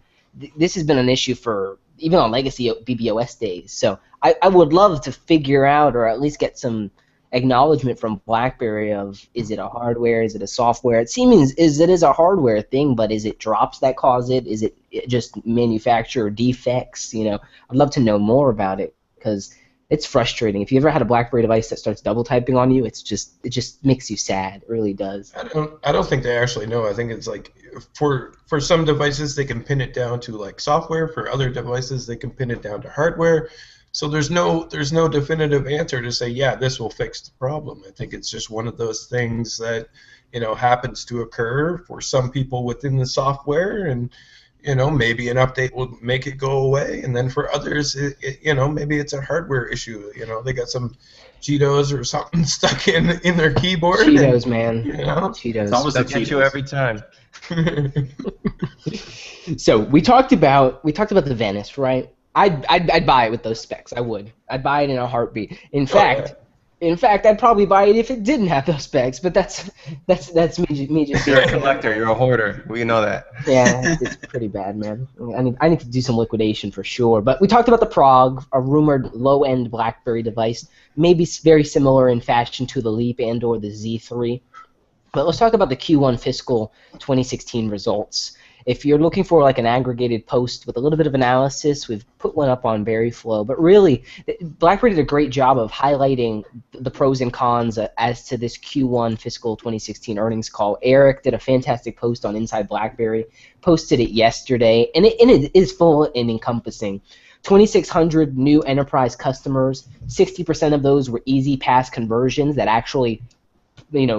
This has been an issue for even on legacy BBOS days. So, I would love to figure out, or at least get some acknowledgement from BlackBerry of, is it a hardware, is it a software? It seems it is a hardware thing, but is it drops that cause it? Is it just manufacturer defects? I'd love to know more about it, because it's frustrating. If you ever had a BlackBerry device that starts double typing on you, it just makes you sad. It really does. I don't think they actually know. I think it's like for some devices they can pin it down to like software. For other devices they can pin it down to hardware. So there's no definitive answer to say, yeah, this will fix the problem. I think it's just one of those things that happens to occur for some people within the software, and maybe an update will make it go away, and then for others, maybe it's a hardware issue. They got some Cheetos or something stuck in their keyboard. Cheetos, man. Cheetos. Cheetos. It's always They'll get you every time. So we talked about the Venice, right? I'd buy it with those specs. I would. I'd buy it in a heartbeat. In fact, I'd probably buy it if it didn't have those specs. But that's me just. You're a collector. You're a hoarder. We know that. Yeah, it's pretty bad, man. I need to do some liquidation for sure. But we talked about the Prog, a rumored low-end BlackBerry device, maybe very similar in fashion to the Leap and/or the Z3. But let's talk about the Q1 Fiscal 2016 results. If you're looking for like an aggregated post with a little bit of analysis, we've put one up on BerryFlow. But really, BlackBerry did a great job of highlighting the pros and cons as to this Q1 Fiscal 2016 earnings call. Eric did a fantastic post on Inside BlackBerry, posted it yesterday, and it is full and encompassing. 2,600 new enterprise customers, 60% of those were easy pass conversions that actually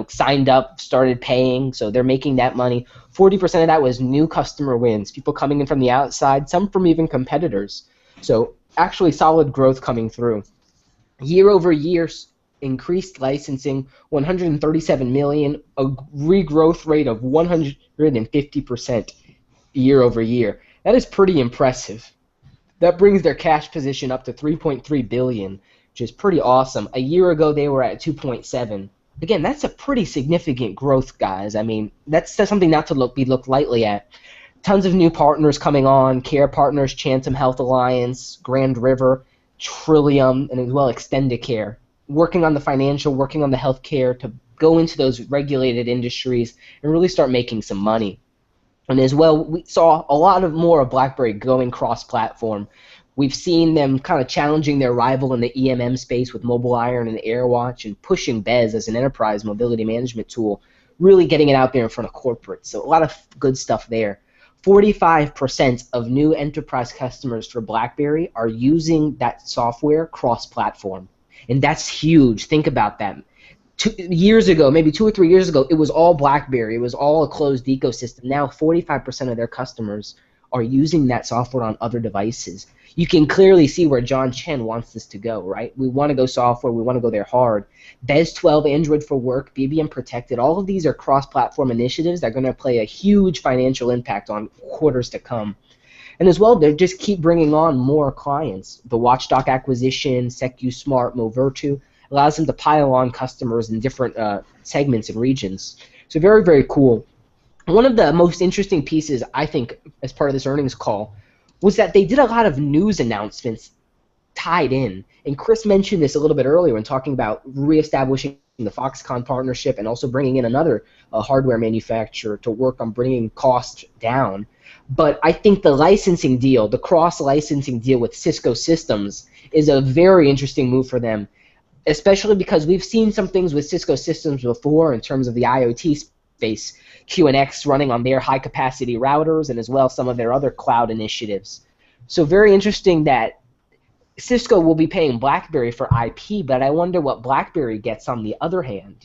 signed up, started paying, so they're making that money. 40% of that was new customer wins, people coming in from the outside, some from even competitors. So actually solid growth coming through. Year over year, increased licensing, 137 million, a regrowth rate of 150% year over year. That is pretty impressive. That brings their cash position up to 3.3 billion, which is pretty awesome. A year ago they were at 2.7. Again, that's a pretty significant growth, guys. I mean, that's something not to be looked lightly at. Tons of new partners coming on, Care Partners, Chatham Health Alliance, Grand River, Trillium, and as well Extendicare. Working on the financial, working on the healthcare to go into those regulated industries and really start making some money. And as well, we saw a lot more of BlackBerry going cross-platform. We've seen them kind of challenging their rival in the EMM space with Mobile Iron and AirWatch, and pushing Bez as an enterprise mobility management tool, really getting it out there in front of corporates. So a lot of good stuff there. 45% of new enterprise customers for BlackBerry are using that software cross-platform. And that's huge. Think about that. 2 years ago, maybe 2 or 3 years ago, it was all BlackBerry. It was all a closed ecosystem. Now 45% of their customers are using that software on other devices. You can clearly see where John Chen wants this to go, right? We want to go software. We want to go there hard. Bez 12, Android for Work, BBM Protected, all of these are cross-platform initiatives that are going to play a huge financial impact on quarters to come. And as well, they just keep bringing on more clients. The Watchdog acquisition, SecuSmart, Movirtu, allows them to pile on customers in different segments and regions. So very, very cool. One of the most interesting pieces, I think, as part of this earnings call, was that they did a lot of news announcements tied in. And Chris mentioned this a little bit earlier when talking about reestablishing the Foxconn partnership and also bringing in another hardware manufacturer to work on bringing costs down. But I think the licensing deal, the cross-licensing deal with Cisco Systems, is a very interesting move for them, especially because we've seen some things with Cisco Systems before in terms of the IoT space. QNX running on their high-capacity routers, and as well some of their other cloud initiatives. So very interesting that Cisco will be paying BlackBerry for IP, but I wonder what BlackBerry gets on the other hand,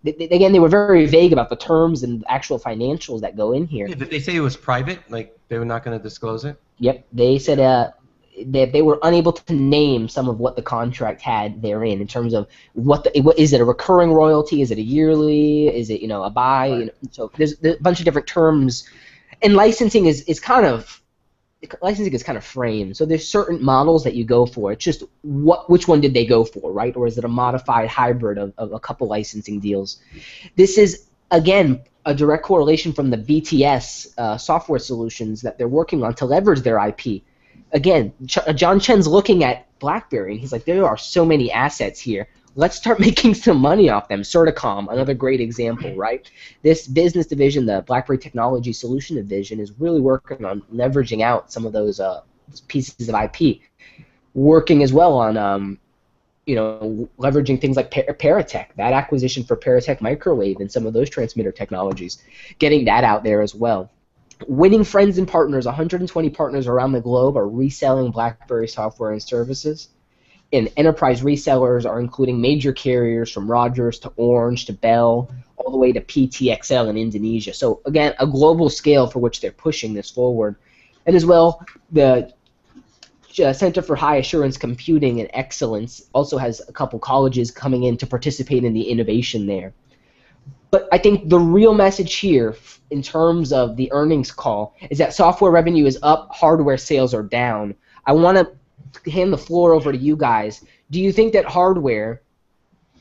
again, they were very vague about the terms and actual financials that go in here. Yeah, did they say it was private? Like they were not going to disclose it? Yep, they said that they were unable to name some of what the contract had therein in terms of what is it a recurring royalty? Is it a yearly? Is it a buy? Right. So there's a bunch of different terms, and licensing is kind of framed. So there's certain models that you go for. It's just which one did they go for, right? Or is it a modified hybrid of a couple licensing deals? This is again a direct correlation from the BTS software solutions that they're working on to leverage their IP. Again, John Chen's looking at BlackBerry and he's like, there are so many assets here. Let's start making some money off them. Certicom, another great example, right? This business division, the BlackBerry Technology Solution Division, is really working on leveraging out some of those pieces of IP. Working as well on, leveraging things like Paratech, that acquisition for Paratech Microwave and some of those transmitter technologies, getting that out there as well. Winning friends and partners, 120 partners around the globe are reselling BlackBerry software and services. And enterprise resellers are including major carriers from Rogers to Orange to Bell, all the way to PTXL in Indonesia. So again, a global scale for which they're pushing this forward. And as well, the Center for High Assurance Computing and Excellence also has a couple colleges coming in to participate in the innovation there. But I think the real message here in terms of the earnings call is that software revenue is up, hardware sales are down. I want to hand the floor over to you guys. Do you think that hardware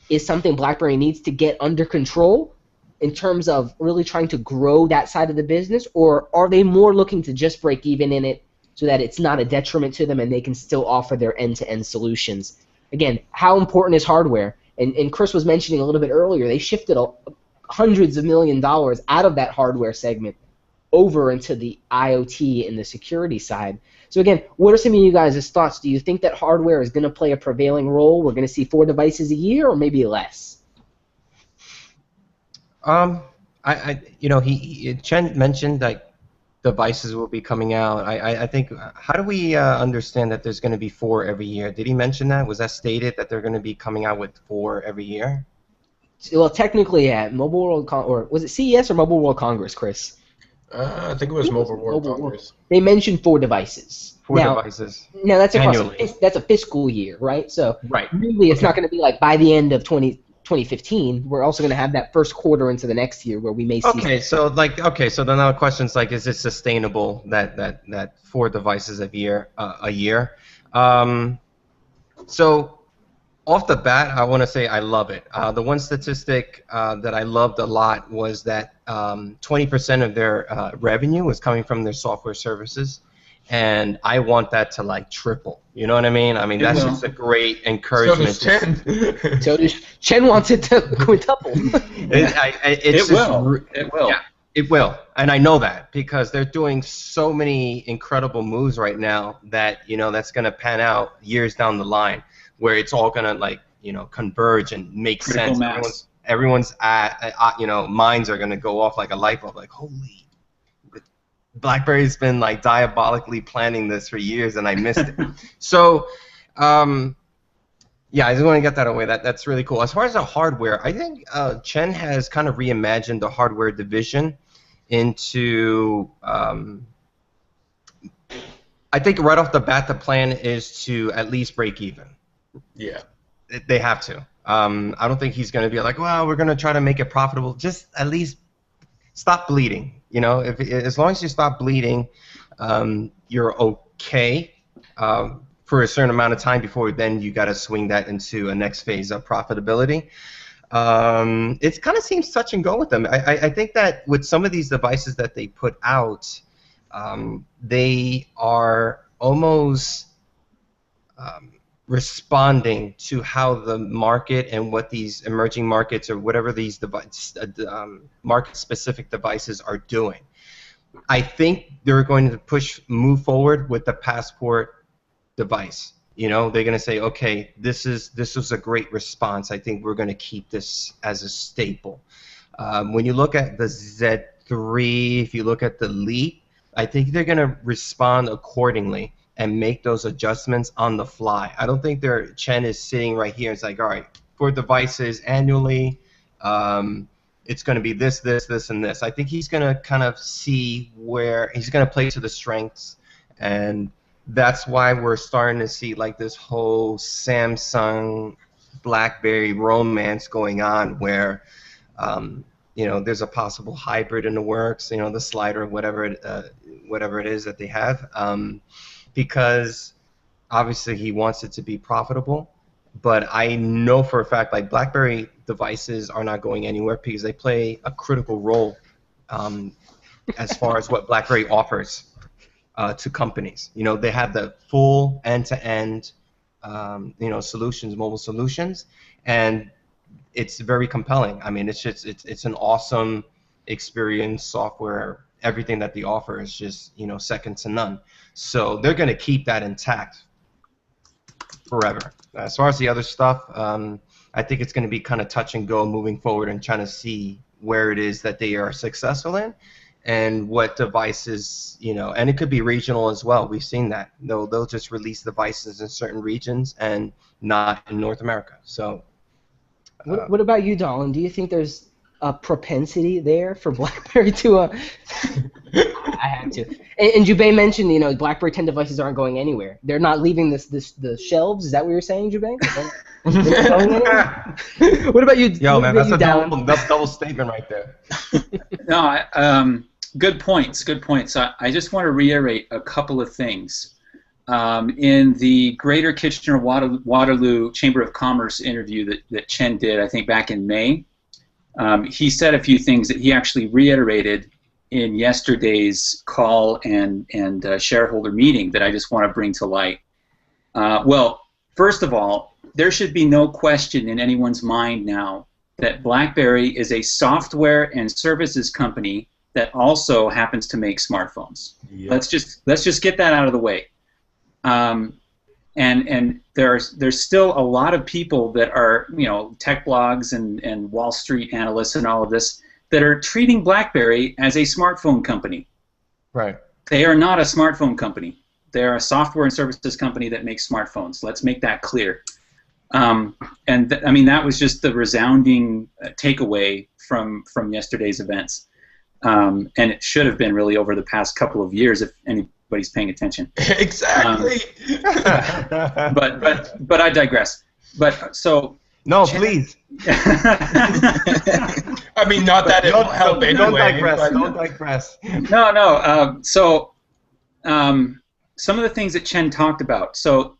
is something BlackBerry needs to get under control in terms of really trying to grow that side of the business, or are they more looking to just break even in it so that it's not a detriment to them and they can still offer their end-to-end solutions? Again, how important is hardware? And Chris was mentioning a little bit earlier, they shifted hundreds of $1 million out of that hardware segment over into the IoT and the security side. So again, what are some of you guys' thoughts? Do you think that hardware is going to play a prevailing role? We're going to see 4 devices a year, or maybe less? Chen mentioned like devices will be coming out. I think, how do we understand that there's going to be 4 every year? Did he mention that? Was that stated that they're going to be coming out with 4 every year? Well, technically, yeah. Mobile World or was it CES or Mobile World Congress, Chris? I think it was Mobile World Congress. They mentioned 4 devices. 4 devices. Now that's annually. That's a fiscal year, right? So right. Really, it's not going to be like by the end of 2015. We're also going to have that first quarter into the next year where we may see. So then our question's like, is it sustainable that 4 devices a year? So off the bat, I want to say I love it. The one statistic that I loved a lot was that 20% of their revenue was coming from their software services, and I want that to like triple. You know what I mean? I mean, that's just a great encouragement. So does Chen. So does Chen wants it to quintuple. It will. Yeah, it will, and I know that because they're doing so many incredible moves right now that that's going to pan out years down the line, where it's all gonna converge and make Critical sense. Mass. Everyone's minds are gonna go off like a light bulb. Like, holy, BlackBerry's been like diabolically planning this for years, and I missed it. So, yeah, I just want to get that away. That's really cool. As far as the hardware, I think Chen has kind of reimagined the hardware division into. I think right off the bat, the plan is to at least break even. Yeah. They have to. I don't think he's going to be like, well, we're going to try to make it profitable. Just at least stop bleeding. As long as you stop bleeding, you're okay for a certain amount of time before then you got to swing that into a next phase of profitability. It kind of seems touch and go with them. I think that with some of these devices that they put out, they are almost responding to how the market and what these emerging markets or whatever these market-specific devices are doing. I think they're going to move forward with the Passport device. They're going to say, okay, this was a great response. I think we're going to keep this as a staple. When you look at the Z3, if you look at the Elite, I think they're going to respond accordingly and make those adjustments on the fly. I don't think Chen is sitting right here and it's like, all right, 4 devices annually, It's going to be this, this, this, and this. I think he's going to kind of see where he's going to play to the strengths, and that's why we're starting to see like this whole Samsung BlackBerry romance going on, where there's a possible hybrid in the works. The slider, whatever it is that they have, because obviously he wants it to be profitable. But I know for a fact, like, BlackBerry devices are not going anywhere because they play a critical role as far as what BlackBerry offers to companies. They have the full end-to-end, solutions, mobile solutions, and it's very compelling. I mean, it's an awesome experience, software, everything that they offer is just second to none. So they're going to keep that intact forever. As far as the other stuff, I think it's going to be kind of touch and go moving forward and trying to see where it is that they are successful in and what devices, and it could be regional as well. We've seen that. They'll just release devices in certain regions and not in North America. So what about you, Dolan? Do you think there's a propensity there for BlackBerry to I had to. And Jubei mentioned, BlackBerry 10 devices aren't going anywhere. They're not leaving the shelves. Is that what you're saying, Jubei? What about you? Yo, man, that's a double statement right there. No, good points. Good points. I just want to reiterate a couple of things. In the Greater Kitchener-Waterloo Chamber of Commerce interview that Chen did, I think back in May, he said a few things that he actually reiterated in yesterday's call and shareholder meeting that I just want to bring to light. Well, first of all, there should be no question in anyone's mind now that BlackBerry is a software and services company that also happens to make smartphones. Yep. Let's just get that out of the way. And there's still a lot of people that are, tech blogs and Wall Street analysts and all of this that are treating BlackBerry as a smartphone company. Right. They are not a smartphone company. They are a software and services company that makes smartphones. Let's make that clear. That was just the resounding takeaway from yesterday's events. And it should have been really over the past couple of years if anybody's paying attention. Exactly. But I digress. No, please. I mean, not that it will help anyway. Don't digress. Don't digress. No. Some of the things that Chen talked about. So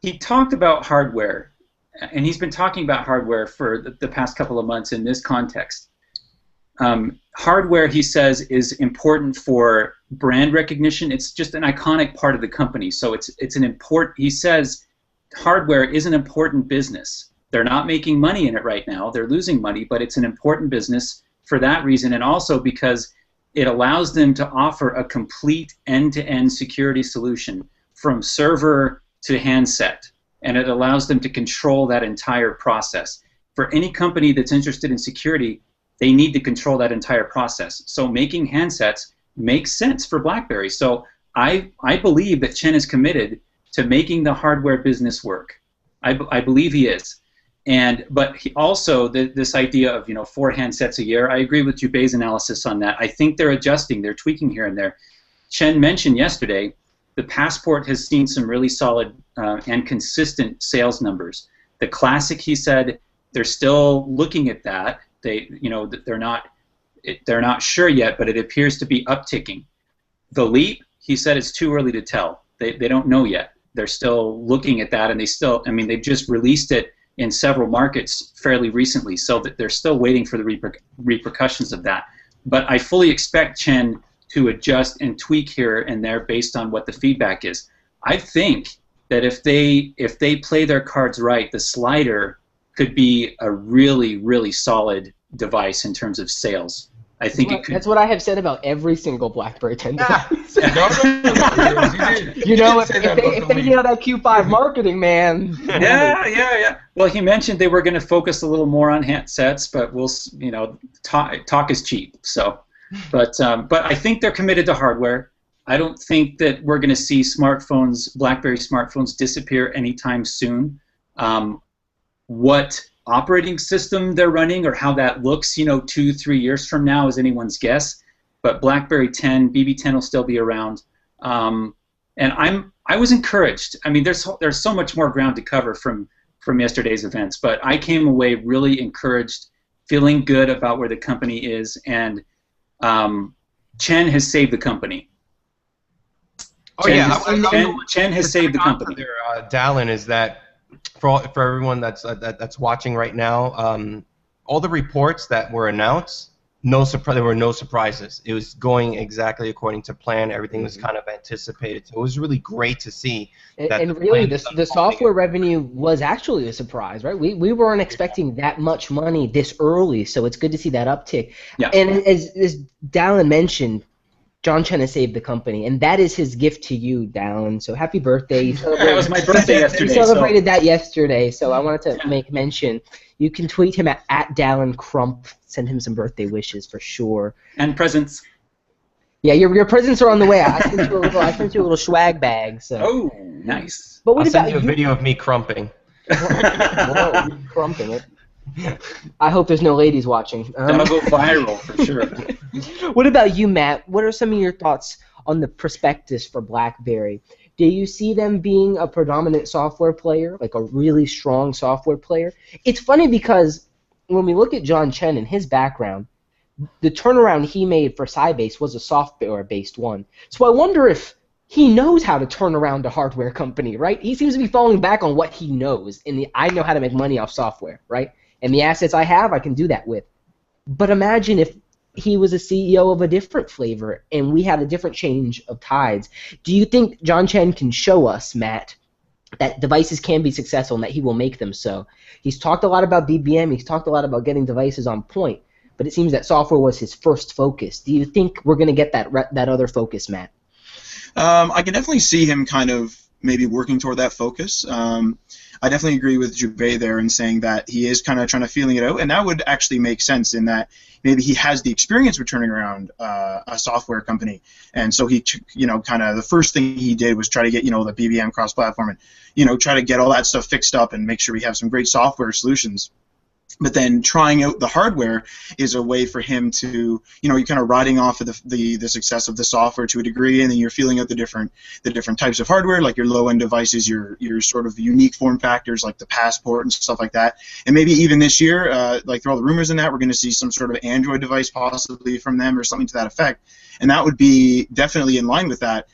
he talked about hardware, and he's been talking about hardware for the past couple of months in this context. Hardware, he says, is important for brand recognition. It's just an iconic part of the company. So it's an important. He says hardware is an important business. They're not making money in it right now. They're losing money, but it's an important business for that reason, and also because it allows them to offer a complete end-to-end security solution from server to handset, and it allows them to control that entire process. For any company that's interested in security, they need to control that entire process. So making handsets makes sense for BlackBerry. So I believe that Chen is committed to making the hardware business work. I believe he is. But he also, this idea of 4 handsets a year, I agree with Jubei's analysis on that. I think they're adjusting, they're tweaking here and there. Chen mentioned yesterday the Passport has seen some really solid and consistent sales numbers. The Classic, he said, they're still looking at that. They're not sure yet, but it appears to be upticking. The Leap, he said, it's too early to tell. They don't know yet. They're still looking at that, and they've just released it in several markets fairly recently, so that they're still waiting for the repercussions of that. But I fully expect Chen to adjust and tweak here and there based on what the feedback is. I think that if they play their cards right, the slider could be a really, really solid device in terms of sales. I think it could. That's what I have said about every single BlackBerry 10 device. If they nail that Q5 marketing, man. Yeah. Well, he mentioned they were going to focus a little more on handsets, but talk is cheap. So, but I think they're committed to hardware. I don't think that we're going to see BlackBerry smartphones disappear anytime soon. What operating system they're running or how that looks, 2-3 years from now is anyone's guess. But BlackBerry 10, BB10 will still be around, and I was encouraged. I mean, there's so much more ground to cover from yesterday's events, but I came away really encouraged, feeling good about where the company is, and Chen has saved the company. Chen has saved the company. Dallin, is that for everyone that's watching right now, all the reports that were announced, there were no surprises. It was going exactly according to plan. Everything was kind of anticipated. So it was really great to see. And really, the software revenue was actually a surprise, right? We weren't expecting that much money this early, so it's good to see that uptick. Yeah. And as Dallin mentioned, John Chen has saved the company, and that is his gift to you, Dallin. So happy birthday! That was my birthday yesterday. You celebrated that yesterday, so I wanted to make mention. You can tweet him at Dallin Crump. Send him some birthday wishes for sure. And presents. Yeah, your presents are on the way. I sent you a little swag bag. So. Oh, nice. But what I'll about send you a video of me crumping. Whoa, crumping it. I hope there's no ladies watching. That'll go viral for sure. What about you, Matt? What are some of your thoughts on the prospectus for BlackBerry? Do you see them being a predominant software player, like a really strong software player? It's funny because when we look at John Chen and his background, the turnaround he made for Sybase was a software-based one. So I wonder if he knows how to turn around a hardware company, right? He seems to be falling back on what he knows, and I know how to make money off software, right? And the assets I have, I can do that with. But imagine if he was a CEO of a different flavor and we had a different change of tides. Do you think John Chen can show us, Matt, that devices can be successful and that he will make them so? He's talked a lot about BBM. He's talked a lot about getting devices on point. But it seems that software was his first focus. Do you think we're going to get that other focus, Matt? I can definitely see him kind of maybe working toward that focus. I definitely agree with Jubei there in saying that he is kind of trying to feeling it out, and that would actually make sense in that maybe he has the experience with turning around a software company, and so he, kind of the first thing he did was try to get, the BBM cross-platform and, try to get all that stuff fixed up and make sure we have some great software solutions. But then trying out the hardware is a way for him to, you're kind of riding off of the success of the software to a degree, and then you're feeling out the different types of hardware, like your low-end devices, your sort of unique form factors like the Passport and stuff like that. And maybe even this year, like through all the rumors in that, we're going to see some sort of Android device possibly from them or something to that effect. And that would be definitely in line with that.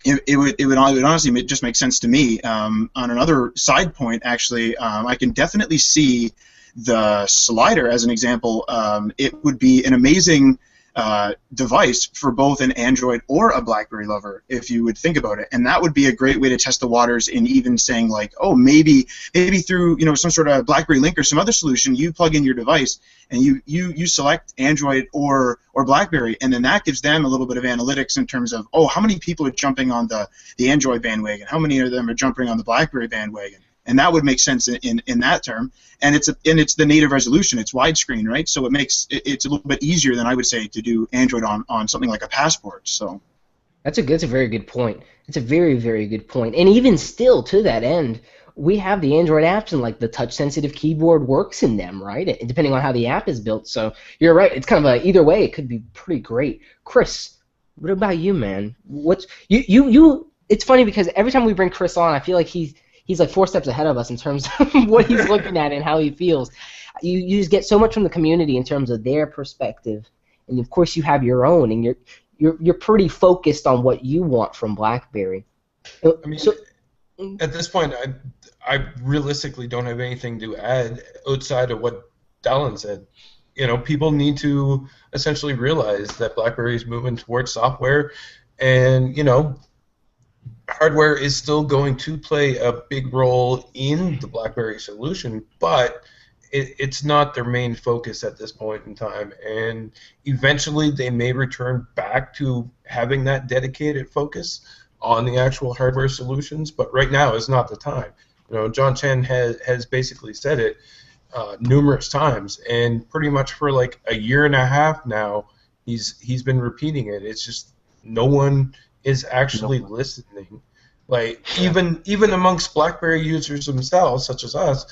It would honestly just make sense to me. On another side point, actually, I can definitely see the slider as an example. It would be an amazing device for both an Android or a BlackBerry lover, if you would think about it, and that would be a great way to test the waters in even saying like, oh, maybe through some sort of BlackBerry link or some other solution, you plug in your device and you select Android or BlackBerry, and then that gives them a little bit of analytics in terms of, oh, how many people are jumping on the Android bandwagon, how many of them are jumping on the BlackBerry bandwagon. And that would make sense in that term, and it's the native resolution. It's widescreen, right? So it's a little bit easier than I would say to do Android on something like a Passport. So that's a very good point. It's a very, very good point. And even still, to that end, we have the Android apps and like the touch-sensitive keyboard works in them, right? Depending on how the app is built. So you're right. It's kind of either way, it could be pretty great. Chris, what about you, man? It's funny because every time we bring Chris on, I feel like he's like 4 steps ahead of us in terms of what he's looking at and how he feels. You just get so much from the community in terms of their perspective, and of course you have your own, and you're pretty focused on what you want from BlackBerry. I mean, at this point, I realistically don't have anything to add outside of what Dallin said. People need to essentially realize that BlackBerry is moving towards software, and hardware is still going to play a big role in the BlackBerry solution, but it's not their main focus at this point in time. And eventually they may return back to having that dedicated focus on the actual hardware solutions, but right now is not the time. John Chen has basically said it numerous times, and pretty much for like a year and a half now, he's been repeating it. It's just no one is actually listening. Like even amongst BlackBerry users themselves, such as us,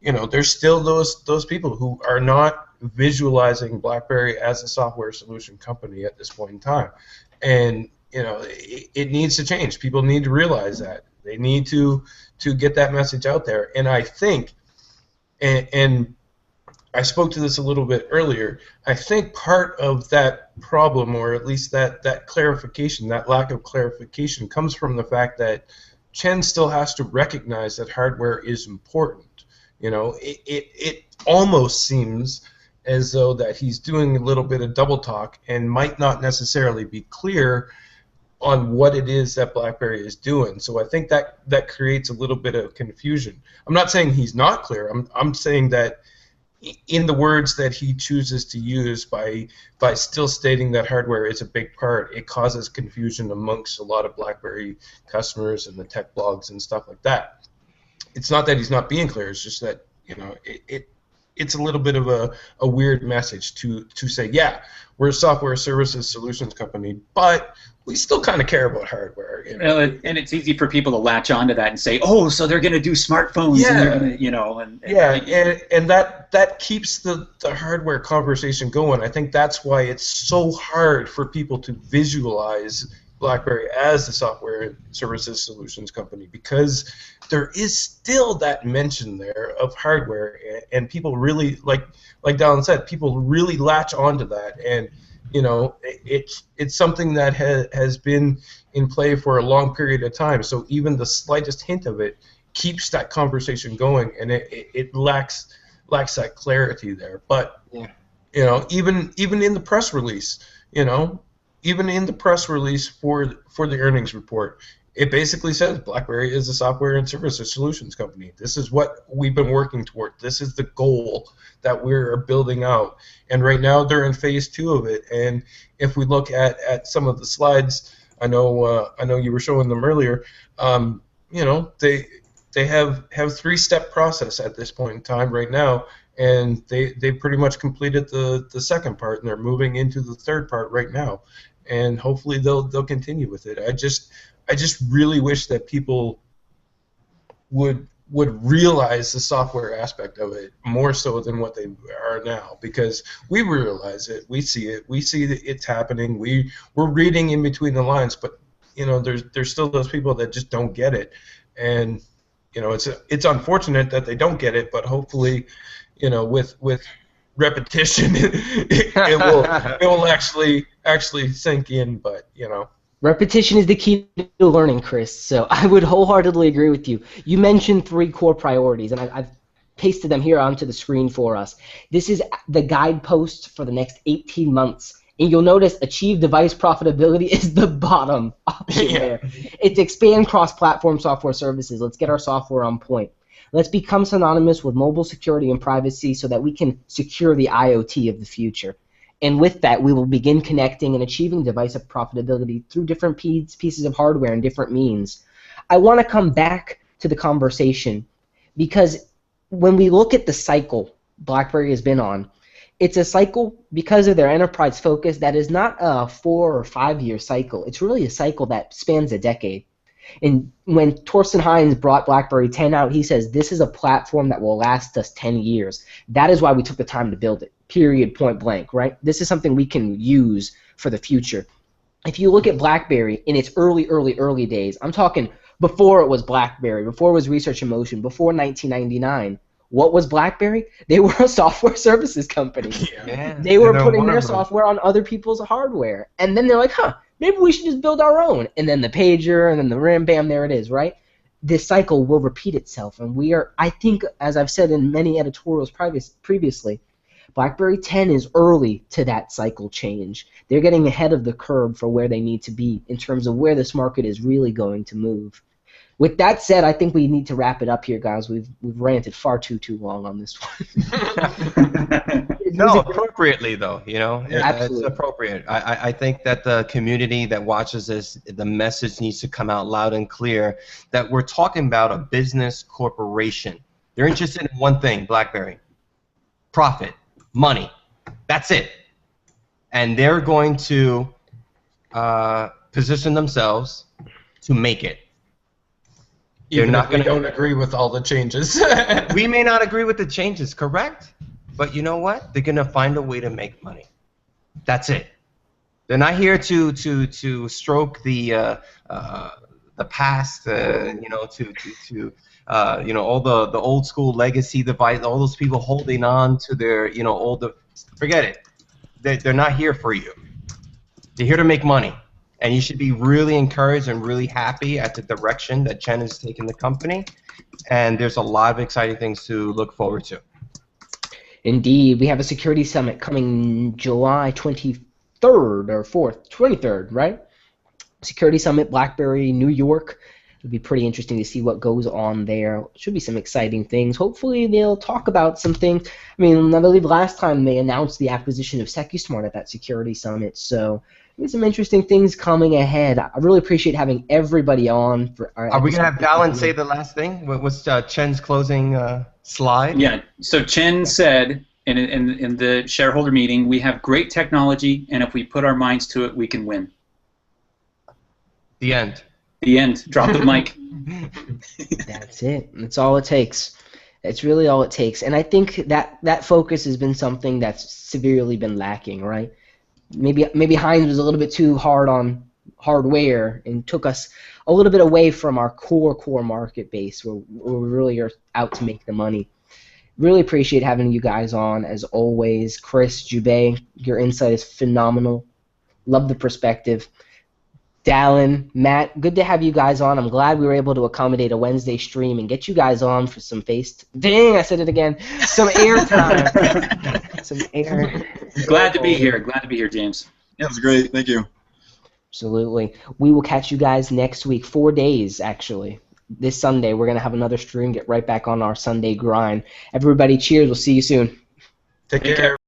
you know, there's still those people who are not visualizing BlackBerry as a software solution company at this point in time, and you know, it needs to change. People need to realize that they need to get that message out there. And I think, and I spoke to this a little bit earlier, I think part of that problem, or at least that clarification, that lack of clarification, comes from the fact that Chen still has to recognize that hardware is important. You know, it almost seems as though that he's doing a little bit of double talk and might not necessarily be clear on what it is that BlackBerry is doing. So I think that creates a little bit of confusion. I'm not saying he's not clear. I'm saying that in the words that he chooses to use, by still stating that hardware is a big part, it causes confusion amongst a lot of BlackBerry customers and the tech blogs and stuff like that. It's not that he's not being clear. It's just that, you know, it's a little bit of a weird message to say, yeah, we're a software services solutions company, but we still kind of care about hardware. You know? Well, and it's easy for people to latch onto that and say, oh, so they're going to do smartphones, yeah, and they're going to, you know, and that keeps the hardware conversation going. I think that's why it's so hard for people to visualize BlackBerry as a software services solutions company, because there is still that mention there of hardware, and people really, like Dallin said, people really latch onto that, and you know, it's something that has been in play for a long period of time. So even the slightest hint of it keeps that conversation going, and it lacks that clarity there. But you know, even in the press release, you know, even in the press release for the earnings report, it basically says BlackBerry is a software and services solutions company. This is what we've been working toward. This is the goal that we're building out. And right now they're in phase 2 of it. And if we look at some of the slides, I know you were showing them earlier. You know, they have 3-step process at this point in time right now, and they pretty much completed the second part, and they're moving into the third part right now. And hopefully they'll continue with it. I just really wish that people would realize the software aspect of it more so than what they are now, because we realize it, we see that it's happening, we're reading in between the lines, but you know, there's still those people that just don't get it, and you know, it's unfortunate that they don't get it, but hopefully, you know, with repetition, it will actually sink in. But you know, repetition is the key to learning, Chris. So I would wholeheartedly agree with you. You mentioned 3 core priorities, and I've pasted them here onto the screen for us. This is the guideposts for the next 18 months. And you'll notice achieve device profitability is the bottom option there. It's expand cross-platform software services. Let's get our software on point. Let's become synonymous with mobile security and privacy so that we can secure the IoT of the future. And with that, we will begin connecting and achieving device profitability through different pieces of hardware and different means. I want to come back to the conversation because when we look at the cycle BlackBerry has been on, it's a cycle because of their enterprise focus that is not a 4 or 5 year cycle. It's really a cycle that spans a decade. And when Torsten Hines brought BlackBerry 10 out, he says this is a platform that will last us 10 years. That is why we took the time to build it, period, point blank, right? This is something we can use for the future. If you look at BlackBerry in its early days, I'm talking before it was BlackBerry, before it was Research in Motion, before 1999, what was BlackBerry? They were a software services company. They were putting their software on other people's hardware. And then they're like, maybe we should just build our own. And then the pager, and then the RAM, bam, there it is, right? This cycle will repeat itself. And we are, I think, as I've said in many editorials previously, BlackBerry 10 is early to that cycle change. They're getting ahead of the curve for where they need to be in terms of where this market is really going to move. With that said, I think we need to wrap it up here, guys. We've ranted far too long on this one. No, appropriately though, you know, Absolutely. It's appropriate. I think that the community that watches this, the message needs to come out loud and clear that we're talking about a business corporation. They're interested in one thing, BlackBerry: profit, money. That's it. And they're going to position themselves to make it. Even not if we gonna- don't agree with all the changes. We may not agree with the changes, correct? But you know what? They're gonna find a way to make money. That's it. They're not here to stroke the past, all the old school legacy device, all those people holding on to their old. Forget it. They're not here for you. They're here to make money, and you should be really encouraged and really happy at the direction that Chen has taken the company. And there's a lot of exciting things to look forward to. Indeed, we have a security summit coming July 23rd or 4th, 23rd, right? Security Summit, BlackBerry, New York. It'll be pretty interesting to see what goes on there. Should be some exciting things. Hopefully they'll talk about some things. I mean, I believe last time they announced the acquisition of SecuSmart at that Security Summit, so there's some interesting things coming ahead. I really appreciate having everybody on. Are we going to have Dallin say the last thing? What's Chen's closing slide? Yeah, so Chen said in the shareholder meeting, we have great technology, and if we put our minds to it, we can win. The end. The end. Drop the mic. That's it. That's all it takes. It's really all it takes. And I think that focus has been something that's severely been lacking, right? Maybe Heinz was a little bit too hard on hardware and took us a little bit away from our core market base where we really are out to make the money. Really appreciate having you guys on, as always. Chris, Jubei, your insight is phenomenal. Love the perspective. Dallin, Matt, good to have you guys on. I'm glad we were able to accommodate a Wednesday stream and get you guys on for some dang, I said it again. Some air time. Some air. Glad to be here. Glad to be here, James. Yeah, it was great. Thank you. Absolutely. We will catch you guys next week. 4 days, actually. This Sunday, we're going to have another stream, get right back on our Sunday grind. Everybody, cheers. We'll see you soon. Take care.